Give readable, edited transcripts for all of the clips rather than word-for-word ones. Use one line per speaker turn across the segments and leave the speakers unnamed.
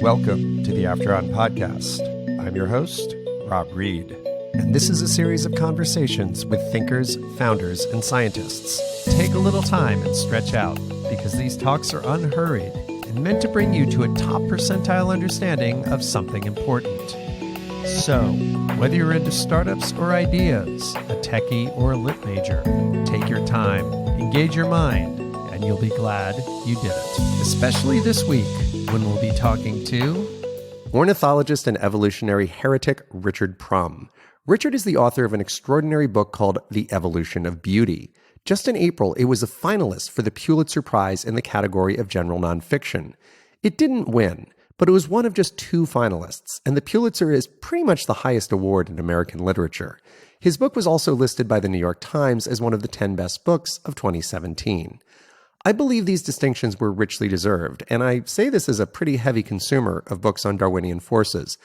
Welcome to the After On podcast. I'm your host, Rob Reed, and this is a series of conversations with thinkers, founders, and scientists. Take a little time and stretch out, because these talks are unhurried and meant to bring you to a top percentile understanding of something important. So, whether you're into startups or ideas, a techie or a lit major, take your time, engage your mind, and you'll be glad you did it. Especially this week, when we'll be talking to ornithologist and evolutionary heretic Richard Prum. Richard is the author of an extraordinary book called The Evolution of Beauty. Just in April, it was a finalist for the Pulitzer Prize in the category of general nonfiction. It didn't win, but it was one of just 2 finalists, and the Pulitzer is pretty much the highest award in American literature. His book was also listed by the New York Times as one of the 10 best books of 2017. I believe these distinctions were richly deserved, and I say this as a pretty heavy consumer of books on Darwinian forces.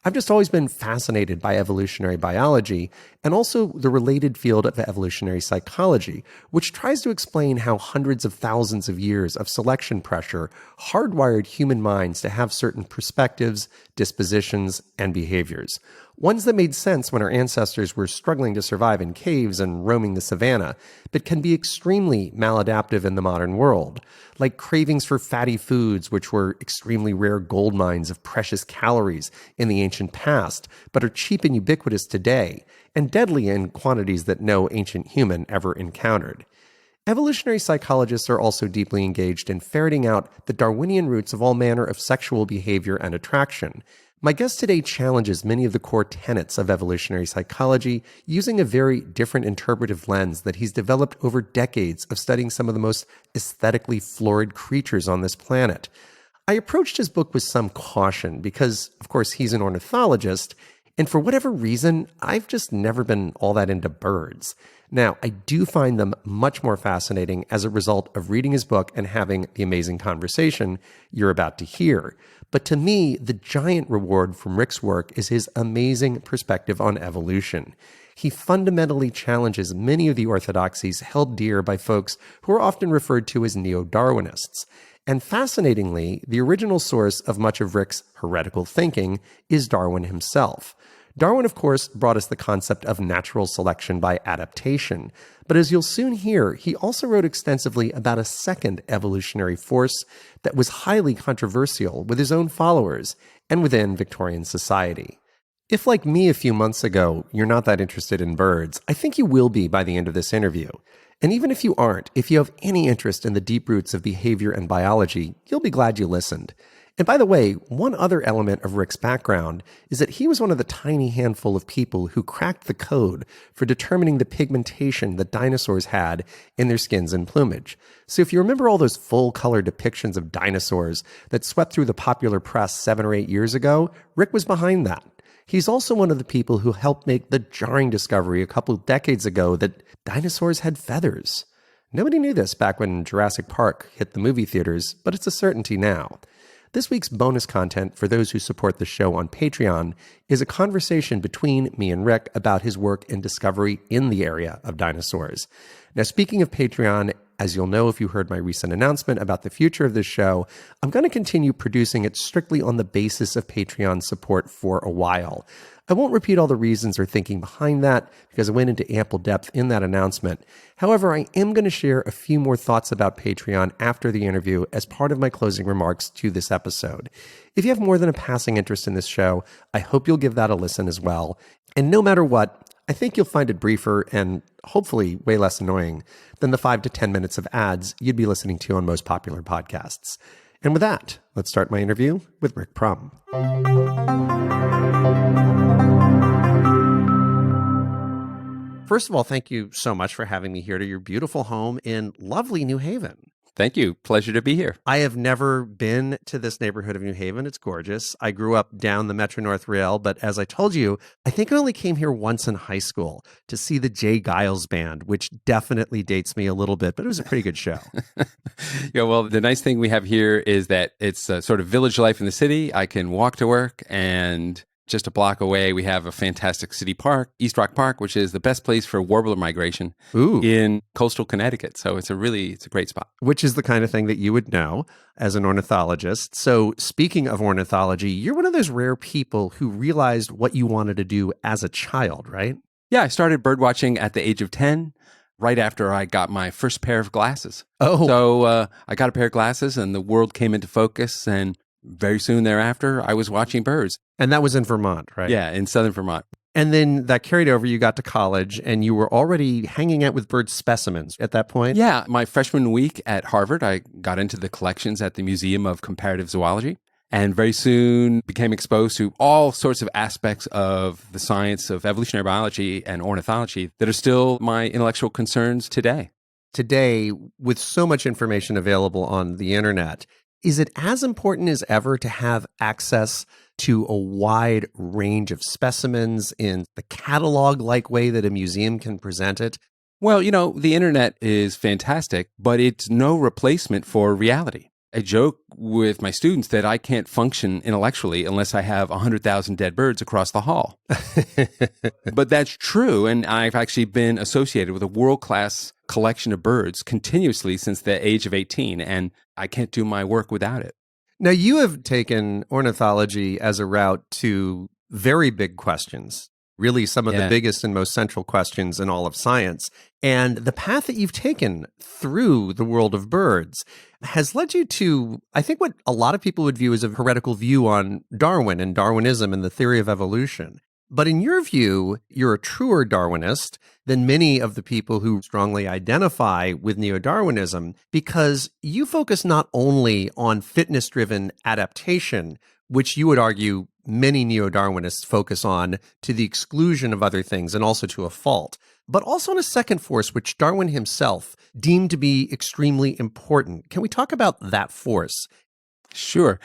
I've just always been fascinated by evolutionary biology and also the related field of evolutionary psychology, which tries to explain how hundreds of thousands of years of selection pressure hardwired human minds to have certain perspectives, dispositions, and behaviors. Ones that made sense when our ancestors were struggling to survive in caves and roaming the savannah, but can be extremely maladaptive in the modern world, like cravings for fatty foods, which were extremely rare gold mines of precious calories in the ancient past, but are cheap and ubiquitous today, and deadly in quantities that no ancient human ever encountered. Evolutionary psychologists are also deeply engaged in ferreting out the Darwinian roots of all manner of sexual behavior and attraction. My guest today challenges many of the core tenets of evolutionary psychology using a very different interpretive lens that he's developed over decades of studying some of the most aesthetically florid creatures on this planet. I approached his book with some caution because, of course, he's an ornithologist, and for whatever reason, I've just never been all that into birds. Now, I do find them much more fascinating as a result of reading his book and having the amazing conversation you're about to hear. But to me, the giant reward from Rick's work is his amazing perspective on evolution. He fundamentally challenges many of the orthodoxies held dear by folks who are often referred to as neo-Darwinists. And fascinatingly, the original source of much of Rick's heretical thinking is Darwin himself. Darwin, of course, brought us the concept of natural selection by adaptation. But as you'll soon hear, he also wrote extensively about a second evolutionary force that was highly controversial with his own followers and within Victorian society. If, like me a few months ago, you're not that interested in birds, I think you will be by the end of this interview. And even if you aren't, if you have any interest in the deep roots of behavior and biology, you'll be glad you listened. And by the way, one other element of Rick's background is that he was one of the tiny handful of people who cracked the code for determining the pigmentation that dinosaurs had in their skins and plumage. So if you remember all those full-color depictions of dinosaurs that swept through the popular press 7 or 8 years ago, Rick was behind that. He's also one of the people who helped make the jarring discovery a couple decades ago that dinosaurs had feathers. Nobody knew this back when Jurassic Park hit the movie theaters, but it's a certainty now. This week's bonus content for those who support the show on Patreon is a conversation between me and Rick about his work and discovery in the area of dinosaurs. Now, speaking of Patreon, as you'll know if you heard my recent announcement about the future of this show, I'm going to continue producing it strictly on the basis of Patreon support for a while. I won't repeat all the reasons or thinking behind that because I went into ample depth in that announcement. However, I am going to share a few more thoughts about Patreon after the interview as part of my closing remarks to this episode. If you have more than a passing interest in this show, I hope you'll give that a listen as well. And no matter what, I think you'll find it briefer and hopefully way less annoying than the 5 to 10 minutes of ads you'd be listening to on most popular podcasts. And with that, let's start my interview with Rick Prum. First of all, thank you so much for having me here to your beautiful home in lovely New Haven.
Thank you. Pleasure to be here.
I have never been to this neighborhood of New Haven. It's gorgeous. I grew up down the Metro North Rail, but as I told you, I think I only came here once in high school to see the Jay Giles Band, which definitely dates me a little bit, but it was a pretty good show.
Yeah, well, the nice thing we have here is that it's sort of village life in the city. I can walk to work and Just a block away, we have a fantastic city park, East Rock Park, which is the best place for warbler migration in coastal Connecticut. So it's a great spot.
Which is the kind of thing that you would know as an ornithologist. So speaking of ornithology, you're one of those rare people who realized what you wanted to do as a child, right?
Yeah, I started bird watching at the age of 10, right after I got my first pair of glasses.
Oh.
So I got a pair of glasses and the world came into focus, and very soon thereafter, I was watching birds.
And that was in Vermont, right?
Yeah, in southern Vermont.
And then that carried over, you got to college, and you were already hanging out with bird specimens at that point?
Yeah, my freshman week at Harvard, I got into the collections at the Museum of Comparative Zoology, and very soon became exposed to all sorts of aspects of the science of evolutionary biology and ornithology that are still my intellectual concerns today.
Today, with so much information available on the internet, is it as important as ever to have access to a wide range of specimens in the catalog-like way that a museum can present it?
Well, the internet is fantastic, but it's no replacement for reality. I joke with my students that I can't function intellectually unless I have 100,000 dead birds across the hall. But that's true, and I've actually been associated with a world-class collection of birds continuously since the age of 18, and I can't do my work without it.
Now, you have taken ornithology as a route to very big questions, really some of the biggest and most central questions in all of science. And the path that you've taken through the world of birds has led you to, I think, what a lot of people would view as a heretical view on Darwin and Darwinism and the theory of evolution. But in your view, you're a truer Darwinist than many of the people who strongly identify with neo-Darwinism, because you focus not only on fitness-driven adaptation, which you would argue many neo-Darwinists focus on to the exclusion of other things and also to a fault, but also on a second force, which Darwin himself deemed to be extremely important. Can we talk about that force?
Sure.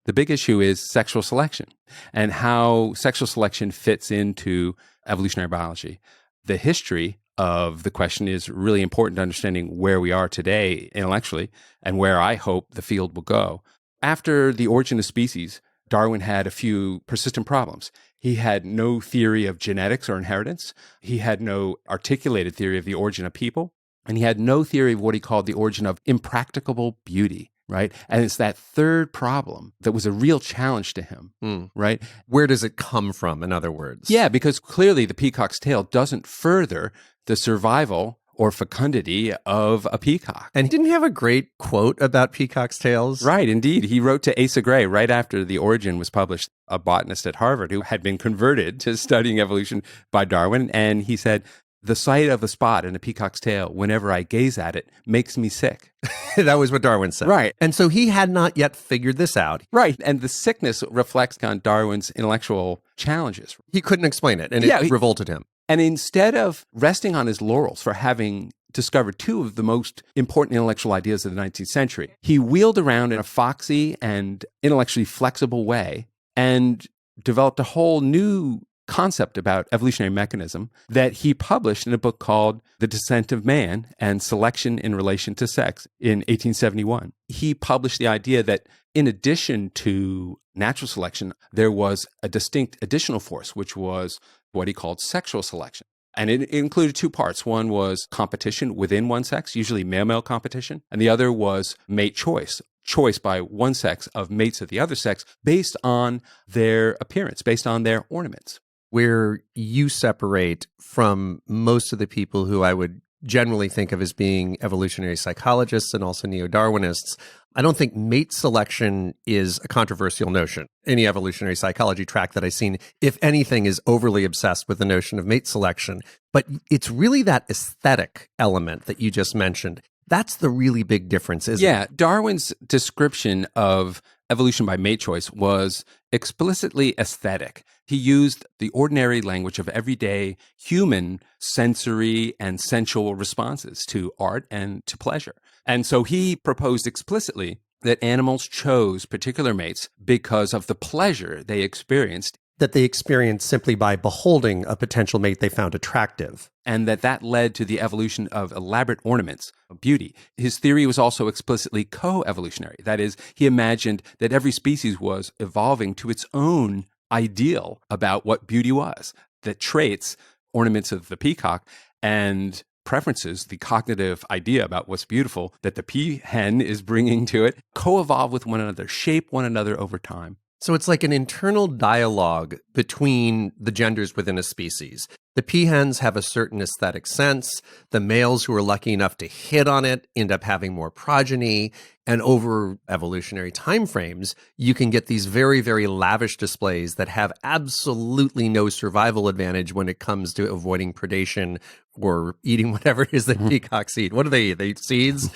The big issue is sexual selection and how sexual selection fits into evolutionary biology. The history of the question is really important to understanding where we are today intellectually and where I hope the field will go. After the origin of species, Darwin had a few persistent problems. He had no theory of genetics or inheritance. He had no articulated theory of the origin of people. And he had no theory of what he called the origin of impracticable beauty. Right. And it's that third problem that was a real challenge to him. Right.
Where does it come from, in other words?
Yeah, because clearly the peacock's tail doesn't further the survival or fecundity of a peacock.
And didn't he have a great quote about peacock's tails?
Right, indeed. He wrote to Asa Gray right after The Origin was published, a botanist at Harvard who had been converted to studying evolution by Darwin. And he said, "The sight of a spot in a peacock's tail, whenever I gaze at it, makes me sick."
That was what Darwin said.
Right.
And so he had not yet figured this out.
Right. And the sickness reflects on Darwin's intellectual challenges.
He couldn't explain it, and it revolted him.
And instead of resting on his laurels for having discovered two of the most important intellectual ideas of the 19th century, he wheeled around in a foxy and intellectually flexible way and developed a whole new concept about evolutionary mechanism that he published in a book called The Descent of Man and Selection in Relation to Sex in 1871. He published the idea that in addition to natural selection, there was a distinct additional force, which was what he called sexual selection. And it included two parts. One was competition within one sex, usually male-male competition, and the other was mate choice by one sex of mates of the other sex based on their appearance, based on their ornaments.
Where you separate from most of the people who I would generally think of as being evolutionary psychologists and also neo-Darwinists, I don't think mate selection is a controversial notion. Any evolutionary psychology track that I've seen, if anything, is overly obsessed with the notion of mate selection. But it's really that aesthetic element that you just mentioned. That's the really big difference, isn't it?
Yeah, Darwin's description of evolution by mate choice was explicitly aesthetic. He used the ordinary language of everyday human sensory and sensual responses to art and to pleasure. And so he proposed explicitly that animals chose particular mates because of the pleasure they experienced.
That they experienced simply by beholding a potential mate they found attractive.
And that led to the evolution of elaborate ornaments of beauty. His theory was also explicitly co-evolutionary. That is, he imagined that every species was evolving to its own ideal about what beauty was. The traits, ornaments of the peacock, and preferences, the cognitive idea about what's beautiful that the peahen is bringing to it, co-evolve with one another, shape one another over time.
So it's like an internal dialogue between the genders within a species. The peahens have a certain aesthetic sense. The males who are lucky enough to hit on it end up having more progeny. And over evolutionary timeframes, you can get these very, very lavish displays that have absolutely no survival advantage when it comes to avoiding predation or eating whatever it is that peacocks eat. What do they eat? They eat seeds?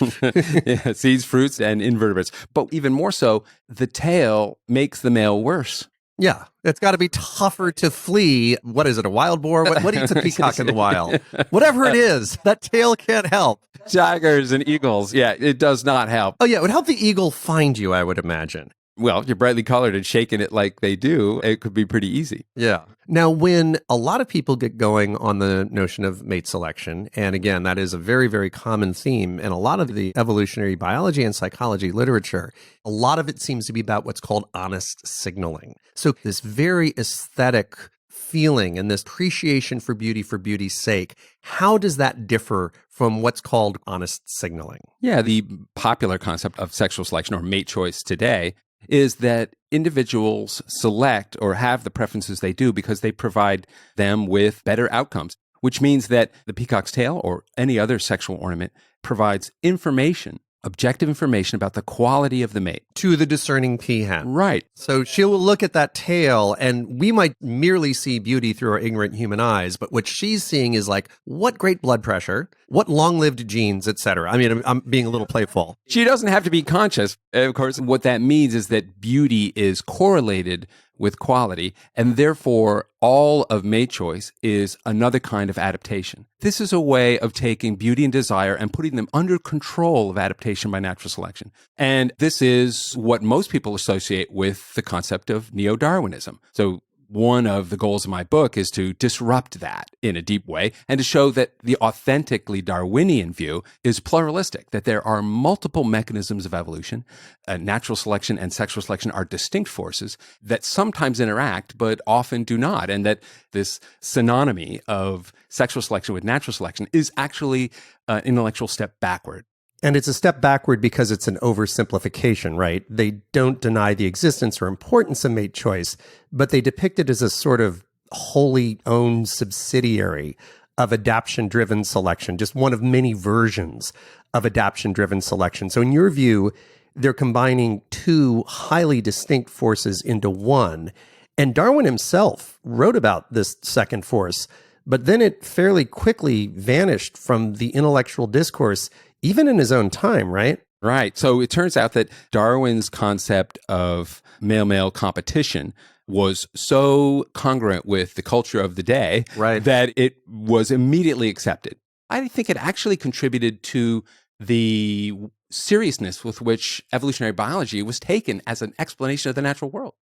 Yeah, seeds, fruits, and invertebrates. But even more so, the tail makes the male worse.
Yeah, it's got to be tougher to flee. What is it, a wild boar? What eats a peacock in the wild? Whatever it is, that tail can't help.
Tigers and eagles. Yeah, it does not help.
Oh, yeah, it would help the eagle find you, I would imagine.
Well, you're brightly colored and shaking it like they do. It could be pretty easy.
Yeah. Now, when a lot of people get going on the notion of mate selection, and again, that is a very, very common theme in a lot of the evolutionary biology and psychology literature, a lot of it seems to be about what's called honest signaling. So this very aesthetic feeling and this appreciation for beauty's sake, how does that differ from what's called honest signaling?
Yeah, the popular concept of sexual selection or mate choice today is that individuals select or have the preferences they do because they provide them with better outcomes, which means that the peacock's tail or any other sexual ornament provides information, objective information about the quality of the mate.
To the discerning peahen.
Right.
So she'll look at that tail, and we might merely see beauty through our ignorant human eyes, but what she's seeing is like, what great blood pressure, what long-lived genes, etc. I mean, I'm being a little playful.
She doesn't have to be conscious. Of course, what that means is that beauty is correlated with quality, and therefore all of mate choice is another kind of adaptation. This is a way of taking beauty and desire and putting them under control of adaptation by natural selection. And this is what most people associate with the concept of neo-Darwinism. So one of the goals of my book is to disrupt that in a deep way and to show that the authentically Darwinian view is pluralistic, that there are multiple mechanisms of evolution. Natural selection and sexual selection are distinct forces that sometimes interact but often do not, and that this synonymy of sexual selection with natural selection is actually an intellectual step backward.
And it's a step backward because it's an oversimplification, right? They don't deny the existence or importance of mate choice, but they depict it as a sort of wholly owned subsidiary of adaptation-driven selection, just one of many versions of adaptation-driven selection. So in your view, they're combining two highly distinct forces into one. And Darwin himself wrote about this second force, but then it fairly quickly vanished from the intellectual discourse, even in his own time, right?
Right. So it turns out that Darwin's concept of male-male competition was so congruent with the culture of the day that it was immediately accepted. I think it actually contributed to the seriousness with which evolutionary biology was taken as an explanation of the natural world.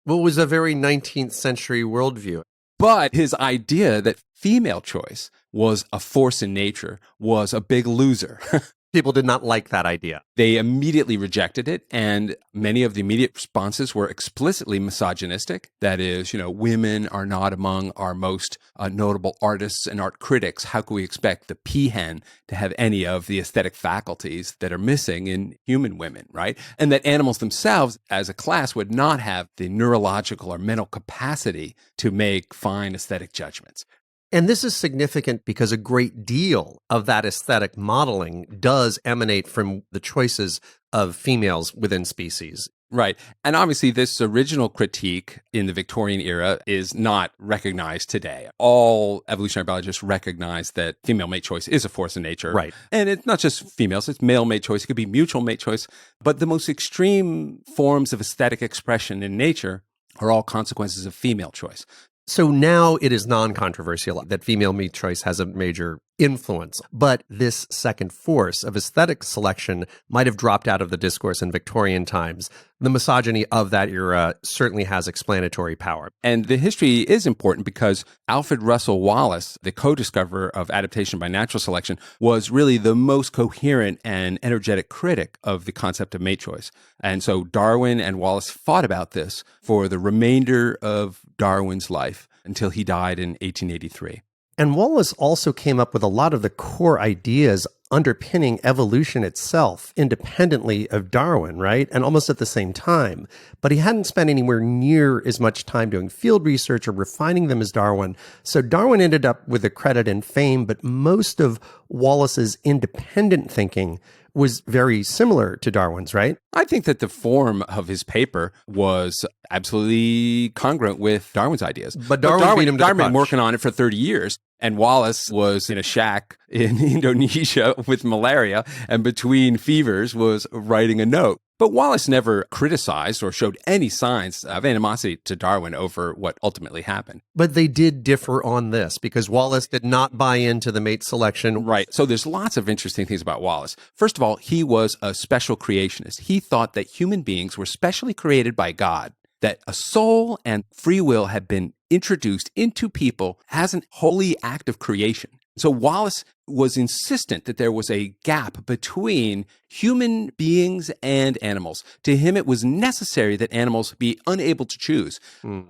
Well, it was a very 19th century worldview.
But his idea that female choice was a force in nature was a big loser.
People did not like that idea.
They immediately rejected it, and many of the immediate responses were explicitly misogynistic. That is, women are not among our most notable artists and art critics. How can we expect the peahen to have any of the aesthetic faculties that are missing in human women, right? And that animals themselves, as a class, would not have the neurological or mental capacity to make fine aesthetic judgments.
And this is significant because a great deal of that aesthetic modeling does emanate from the choices of females within species.
Right. And obviously, this original critique in the Victorian era is not recognized today. All evolutionary biologists recognize that female mate choice is a force in nature.
Right.
And it's not just females, it's male mate choice. It could be mutual mate choice. But the most extreme forms of aesthetic expression in nature are all consequences of female choice.
So now it is non-controversial that female mate choice has a major influence. But this second force of aesthetic selection might have dropped out of the discourse in Victorian times. The misogyny of that era certainly has explanatory power.
And the history is important because Alfred Russel Wallace, the co-discoverer of adaptation by natural selection, was really the most coherent and energetic critic of the concept of mate choice. And so Darwin and Wallace fought about this for the remainder of Darwin's life until he died in 1883.
And Wallace also came up with a lot of the core ideas underpinning evolution itself, independently of Darwin, right? And almost at the same time. But he hadn't spent anywhere near as much time doing field research or refining them as Darwin. So Darwin ended up with the credit and fame, but most of Wallace's independent thinking was very similar to Darwin's, right?
I think that the form of his paper was absolutely congruent with Darwin's ideas.
But Darwin beat him to the
Darwin had
punch.
been working on it for 30 years, and Wallace was in a shack in Indonesia with malaria, and between fevers was writing a note. But Wallace never criticized or showed any signs of animosity to Darwin over what ultimately happened.
But they did differ on this because Wallace did not buy into the mate selection.
Right. So there's lots of interesting things about Wallace. First of all, he was a special creationist. He thought that human beings were specially created by God, that a soul and free will had been introduced into people as an holy act of creation. So Wallace was insistent that there was a gap between human beings and animals. To him, it was necessary that animals be unable to choose,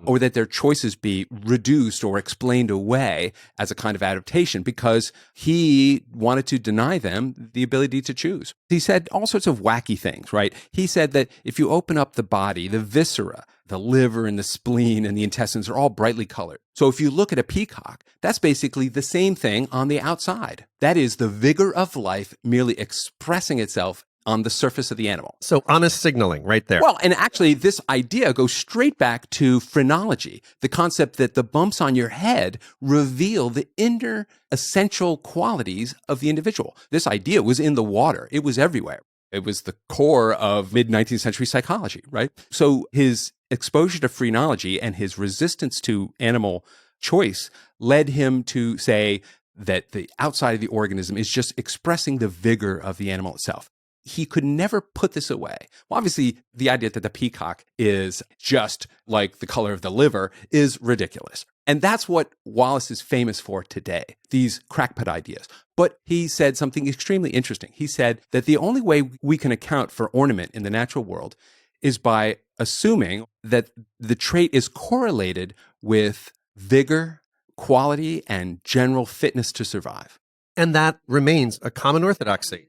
or that their choices be reduced or explained away as a kind of adaptation, because he wanted to deny them the ability to choose. He said all sorts of wacky things, right? He said that if you open up the body, the viscera, the liver and the spleen and the intestines are all brightly colored. So if you look at a peacock, that's basically the same thing on the outside. That is the vigor of life merely expressing itself on the surface of the animal.
So honest signaling right there.
Well, and actually this idea goes straight back to phrenology, the concept that the bumps on your head reveal the inner essential qualities of the individual. This idea was in the water. It was everywhere. It was the core of mid-19th century psychology, right? So his exposure to phrenology and his resistance to animal choice led him to say that the outside of the organism is just expressing the vigor of the animal itself. He could never put this away. Well, obviously, the idea that the peacock is just like the color of the liver is ridiculous. And that's what Wallace is famous for today, these crackpot ideas. But he said something extremely interesting. He said that the only way we can account for ornament in the natural world is by assuming that the trait is correlated with vigor, quality, and general fitness to survive.
And that remains a common orthodoxy.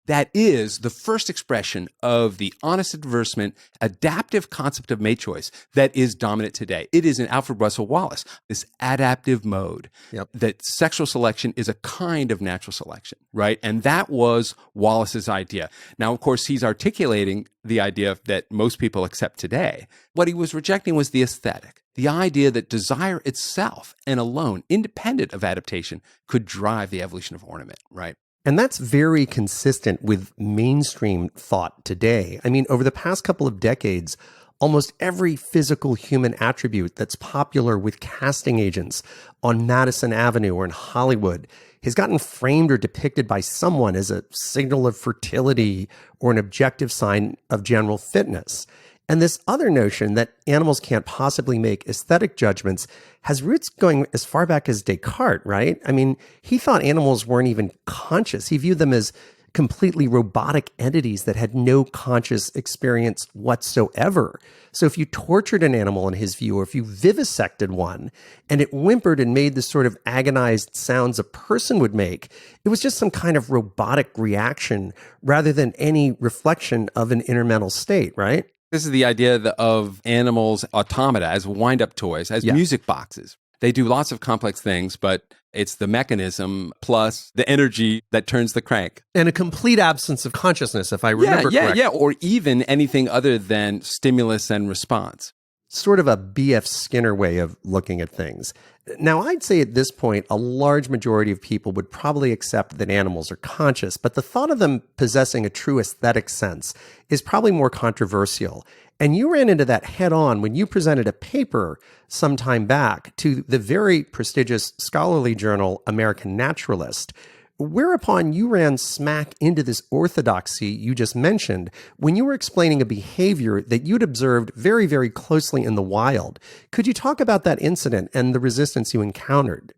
That is the first expression of the honest adversement, adaptive concept of mate choice that is dominant today. It is in Alfred Russel Wallace, this adaptive mode, that sexual selection is a kind of natural selection, right? And that was Wallace's idea. Now, of course, he's articulating the idea that most people accept today. What he was rejecting was the aesthetic, the idea that desire itself and alone, independent of adaptation, could drive the evolution of ornament, right?
And that's very consistent with mainstream thought today. I mean, over the past couple of decades, almost every physical human attribute that's popular with casting agents on Madison Avenue or in Hollywood has gotten framed or depicted by someone as a signal of fertility or an objective sign of general fitness. And this other notion that animals can't possibly make aesthetic judgments has roots going as far back as Descartes, right? I mean, he thought animals weren't even conscious. He viewed them as completely robotic entities that had no conscious experience whatsoever. So if you tortured an animal in his view, or if you vivisected one and it whimpered and made the sort of agonized sounds a person would make, it was just some kind of robotic reaction rather than any reflection of an inner mental state, right?
This is the idea of animals, automata, as wind-up toys, as music boxes. They do lots of complex things, but it's the mechanism plus the energy that turns the crank.
And a complete absence of consciousness, if I remember correctly.
Or even anything other than stimulus and response.
sort of a B.F. Skinner way of looking at things. Now, I'd say at this point, a large majority of people would probably accept that animals are conscious, but the thought of them possessing a true aesthetic sense is probably more controversial. And you ran into that head on when you presented a paper some time back to the very prestigious scholarly journal American Naturalist, whereupon you ran smack into this orthodoxy you just mentioned when you were explaining a behavior that you'd observed very, very closely in the wild. Could you talk about that incident and the resistance you encountered?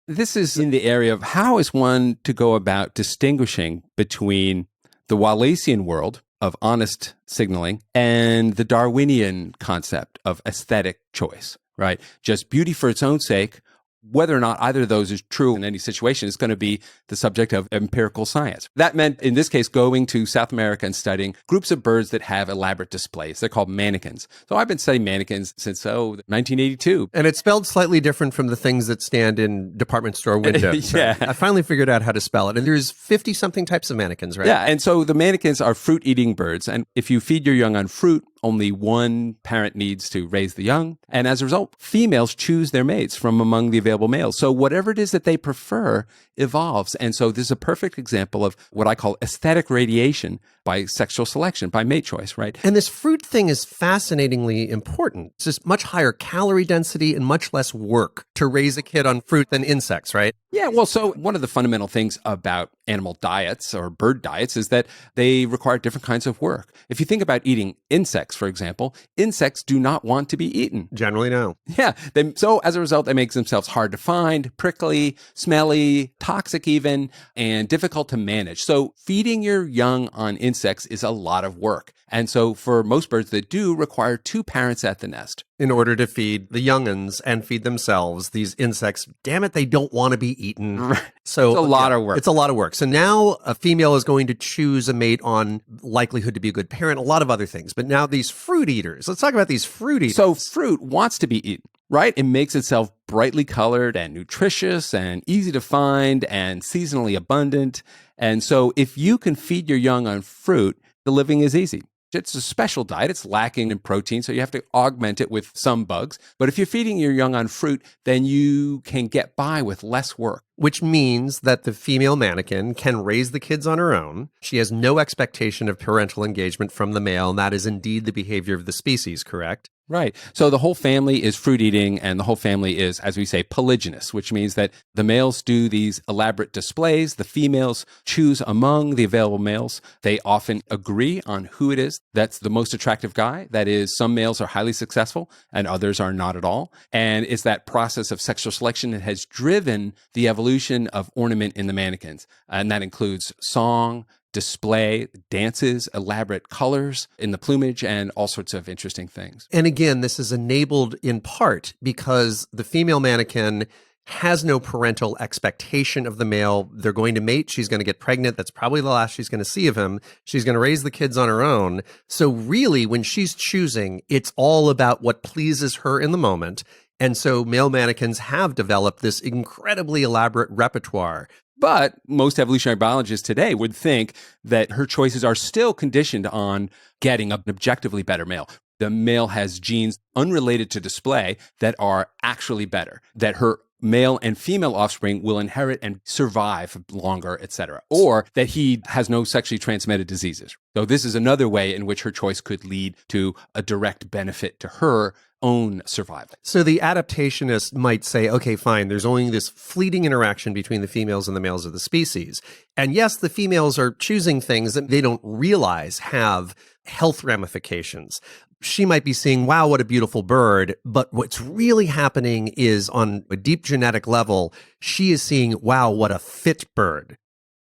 This is in the area of how is one to go about distinguishing between the Wallacean world of honest signaling and the Darwinian concept of aesthetic choice, right? Just beauty for its own sake. Whether or not either of those is true in any situation is going to be the subject of empirical science. That meant, in this case, going to South America and studying groups of birds that have elaborate displays. They're called Mannequins. So I've been studying mannequins since, 1982.
And it's spelled slightly different from the things that stand in department store windows.
Yeah.
Right? I finally figured out how to spell it. And there's 50-something types of mannequins, right?
Yeah, and so the mannequins are fruit-eating birds. And if you feed your young on fruit, only one parent needs to raise the young. And as a result, females choose their mates from among the available males. So whatever it is that they prefer evolves. And so this is a perfect example of what I call aesthetic radiation by sexual selection, by mate choice, right?
And this fruit thing is fascinatingly important. It's just much higher calorie density and much less work to raise a kid on fruit than insects, right?
Yeah, well, so one of the fundamental things about animal diets or bird diets is that they require different kinds of work. If you think about eating insects, for example, insects do not want to be eaten.
Generally, no.
Yeah, so as a result, they make themselves hard to find, prickly, smelly, toxic even, and difficult to manage. So feeding your young on insects is a lot of work. And so for most birds that do require two parents at the nest.
In order to feed the young'uns and feed themselves, these insects, damn it, they don't want to be eaten.
Right.
So
it's a lot of work.
It's a lot of work. So now a female is going to choose a mate on likelihood to be a good parent, a lot of other things. But now these fruit eaters, let's talk about these fruit eaters.
So fruit wants to be eaten, right? It makes itself brightly colored and nutritious and easy to find and seasonally abundant. And so if you can feed your young on fruit, the living is easy. It's a special diet. It's lacking in protein, so you have to augment it with some bugs. But if you're feeding your young on fruit, then you can get by with less work.
Which means that the female mannequin can raise the kids on her own. She has no expectation of parental engagement from the male, and that is indeed the behavior of the species, correct?
Right. So the whole family is fruit eating, and the whole family is, as we say, polygynous, which means that the males do these elaborate displays. The females choose among the available males. They often agree on who it is that's the most attractive guy. That is, some males are highly successful and others are not at all. And it's that process of sexual selection that has driven the evolution of ornament in the mannequins. And that includes song, display, dances, elaborate colors in the plumage, and all sorts of interesting things.
And again, this is enabled in part because the female mannequin has no parental expectation of the male. They're going to mate. She's going to get pregnant. That's probably the last she's going to see of him. She's going to raise the kids on her own. So really, when she's choosing, it's all about what pleases her in the moment. And so male mannequins have developed this incredibly elaborate repertoire.
But most evolutionary biologists today would think that her choices are still conditioned on getting an objectively better male. The male has genes unrelated to display that are actually better, that her male and female offspring will inherit and survive longer, etc., or that he has no sexually transmitted diseases. So this is another way in which her choice could lead to a direct benefit to her own survival.
So the adaptationist might say, okay, fine, there's only this fleeting interaction between the females and the males of the species. And yes, the females are choosing things that they don't realize have health ramifications. She might be seeing, wow, what a beautiful bird. But what's really happening is on a deep genetic level, she is seeing, wow, what a fit bird.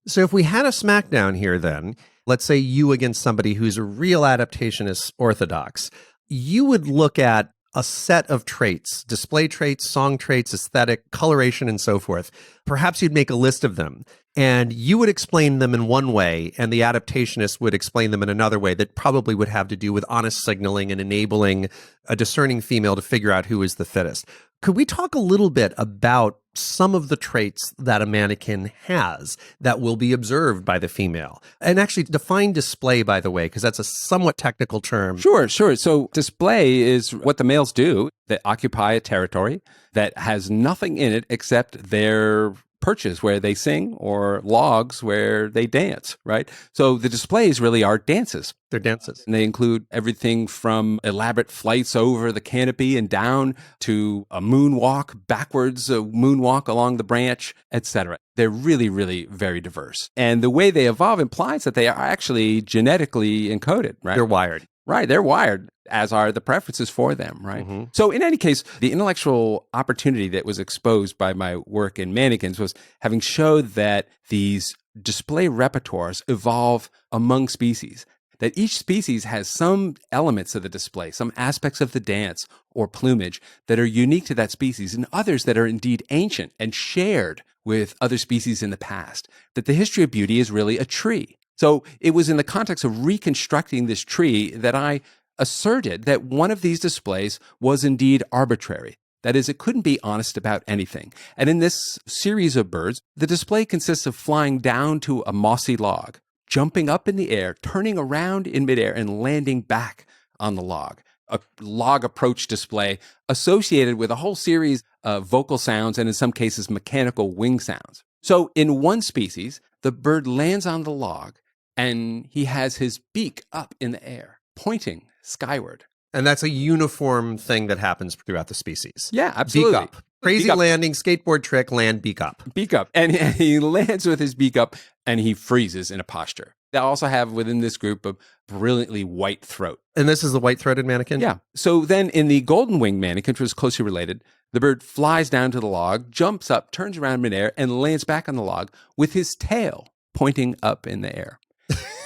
So if we had a smackdown here then, let's say you against somebody who's a real adaptationist orthodox, you would look at a set of traits, display traits, song traits, aesthetic, coloration, and so forth. Perhaps you'd make a list of them, and you would explain them in one way, and the adaptationist would explain them in another way that probably would have to do with honest signaling and enabling a discerning female to figure out who is the fittest. Could we talk a little bit about some of the traits that a mannequin has that will be observed by the female? And actually define display, by the way, because that's a somewhat technical term.
Sure. So display is what the males do that occupy a territory that has nothing in it except their perches where they sing or logs where they dance, right? So the displays really are dances.
They're dances.
And they include everything from elaborate flights over the canopy and down to a moonwalk, backwards, a moonwalk along the branch, etc. They're really, really very diverse. And the way they evolve implies that they are actually genetically encoded, right?
They're wired.
Right, they're wired, as are the preferences for them, right? Mm-hmm. So in any case, the intellectual opportunity that was exposed by my work in Mannequins was having showed that these display repertoires evolve among species, that each species has some elements of the display, some aspects of the dance or plumage that are unique to that species, and others that are indeed ancient and shared with other species in the past, that the history of beauty is really a tree. So it was in the context of reconstructing this tree that I asserted that one of these displays was indeed arbitrary. That is, it couldn't be honest about anything. And in this series of birds, the display consists of flying down to a mossy log, jumping up in the air, turning around in midair, and landing back on the log. A log approach display associated with a whole series of vocal sounds and in some cases mechanical wing sounds. So in one species, the bird lands on the log and he has his beak up in the air, pointing skyward.
And that's a uniform thing that happens throughout the species.
Yeah, absolutely.
Beak up. Crazy
beak up.
landing, skateboard trick, land, beak up.
Beak up. And he lands with his beak up and he freezes in a posture. They also have within this group a brilliantly white throat.
And this is the white-throated mannequin?
Yeah. So then in the golden winged mannequin, which was closely related, the bird flies down to the log, jumps up, turns around midair, and lands back on the log with his tail pointing up in the air,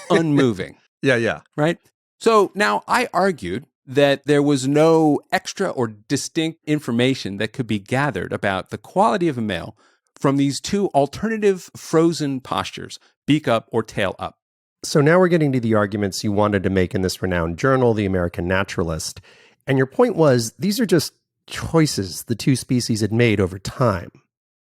unmoving.
Yeah.
Right? So now I argued that there was no extra or distinct information that could be gathered about the quality of a male from these two alternative frozen postures, beak up or tail up.
So now we're getting to the arguments you wanted to make in this renowned journal, The American Naturalist. And your point was, these are just choices the two species had made over time.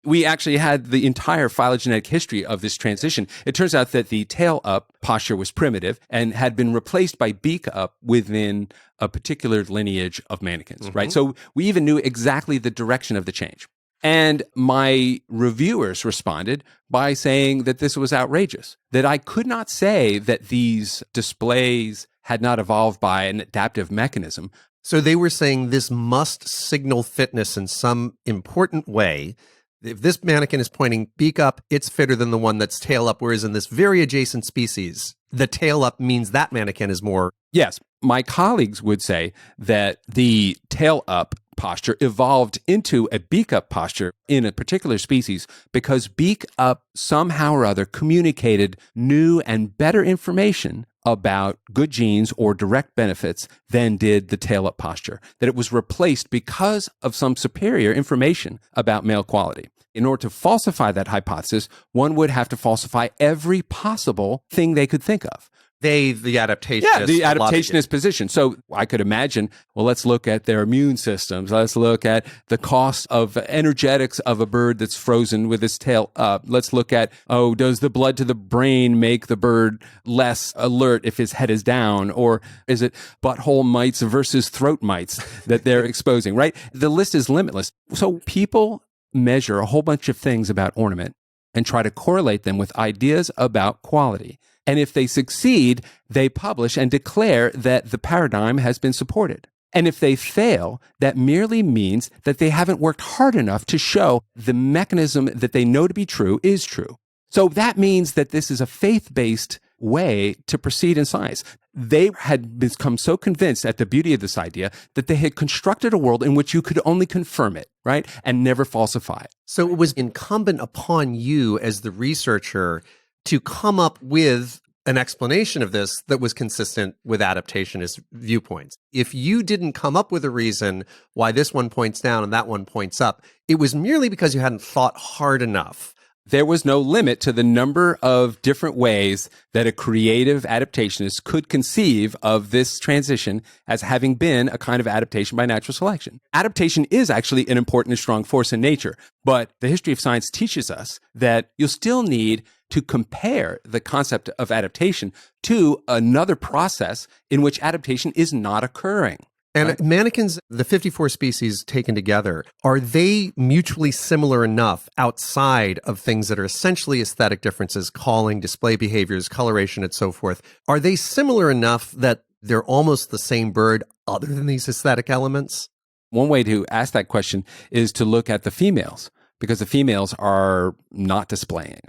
We actually had the entire phylogenetic history of this transition. It turns out that the tail up posture was primitive and had been replaced by beak up within a particular lineage of mannequins, right? So we even knew exactly the direction of the change. And my reviewers responded by saying that this was outrageous, that I could not say that these displays had not evolved by an adaptive mechanism.
So they were saying this must signal fitness in some important way. If this mannequin is pointing beak up, it's fitter than the one that's tail up, whereas in this very adjacent species, the tail up means that mannequin is more...
Yes. My colleagues would say that the tail up posture evolved into a beak up posture in a particular species because beak up somehow or other communicated new and better information about good genes or direct benefits than did the tail up posture, that it was replaced because of some superior information about male quality. In order to falsify that hypothesis, one would have to falsify every possible thing they could think of.
The adaptationist.
Yeah, the adaptationist position. So I could imagine, well, let's look at their immune systems. Let's look at the cost of energetics of a bird that's frozen with its tail up. Let's look at, does the blood to the brain make the bird less alert if his head is down? Or is it butthole mites versus throat mites that they're exposing, right? The list is limitless. So people measure a whole bunch of things about ornament and try to correlate them with ideas about quality. And if they succeed, they publish and declare that the paradigm has been supported. And if they fail, that merely means that they haven't worked hard enough to show the mechanism that they know to be true is true. So that means that this is a faith-based way to proceed in science. They had become so convinced at the beauty of this idea that they had constructed a world in which you could only confirm it, right? And never falsify it.
So it was incumbent upon you as the researcher to come up with an explanation of this that was consistent with adaptationist viewpoints. If you didn't come up with a reason why this one points down and that one points up, it was merely because you hadn't thought hard enough
There was no limit to the number of different ways that a creative adaptationist could conceive of this transition as having been a kind of adaptation by natural selection. Adaptation is actually an important and strong force in nature, but the history of science teaches us that you'll still need to compare the concept of adaptation to another process in which adaptation is not occurring.
And
right?
mannequins, the 54 species taken together, are they mutually similar enough outside of things that are essentially aesthetic differences, calling, display behaviors, coloration, and so forth? Are they similar enough that they're almost the same bird other than these aesthetic elements?
One way to ask that question is to look at the females, because the females are not displaying.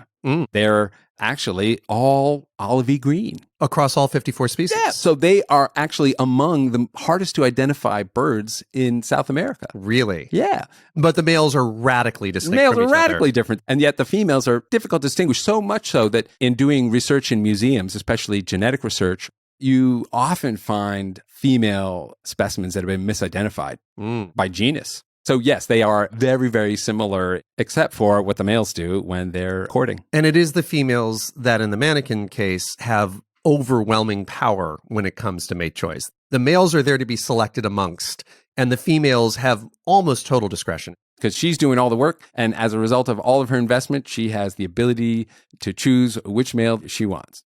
They're actually all olivey green.
Across all 54 species?
Yeah, so they are actually among the hardest to identify birds in South America.
Really?
Yeah.
But the males are radically distinct
Males
from
are
each
radically
other.
different, and yet the females are difficult to distinguish, so much so that in doing research in museums, especially genetic research, you often find female specimens that have been misidentified by genus. So yes, they are very, very similar, except for what the males do when they're courting.
And it is the females that, in the mannequin case, have overwhelming power when it comes to mate choice. The males are there to be selected amongst, and the females have almost total discretion.
Because she's doing all the work, and as a result of all of her investment, she has the ability to choose which male she wants.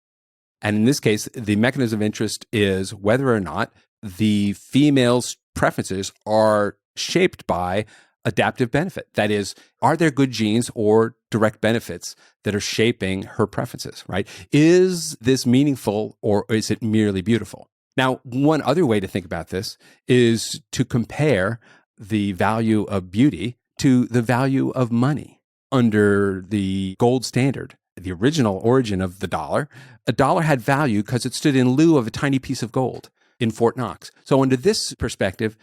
And in this case, the mechanism of interest is whether or not the female's preferences are shaped by adaptive benefit. That is, are there good genes or direct benefits that are shaping her preferences, right? Is this meaningful or is it merely beautiful? Now, one other way to think about this is to compare the value of beauty to the value of money. Under the gold standard, the original origin of the dollar, a dollar had value because it stood in lieu of a tiny piece of gold in Fort Knox. So under this perspective,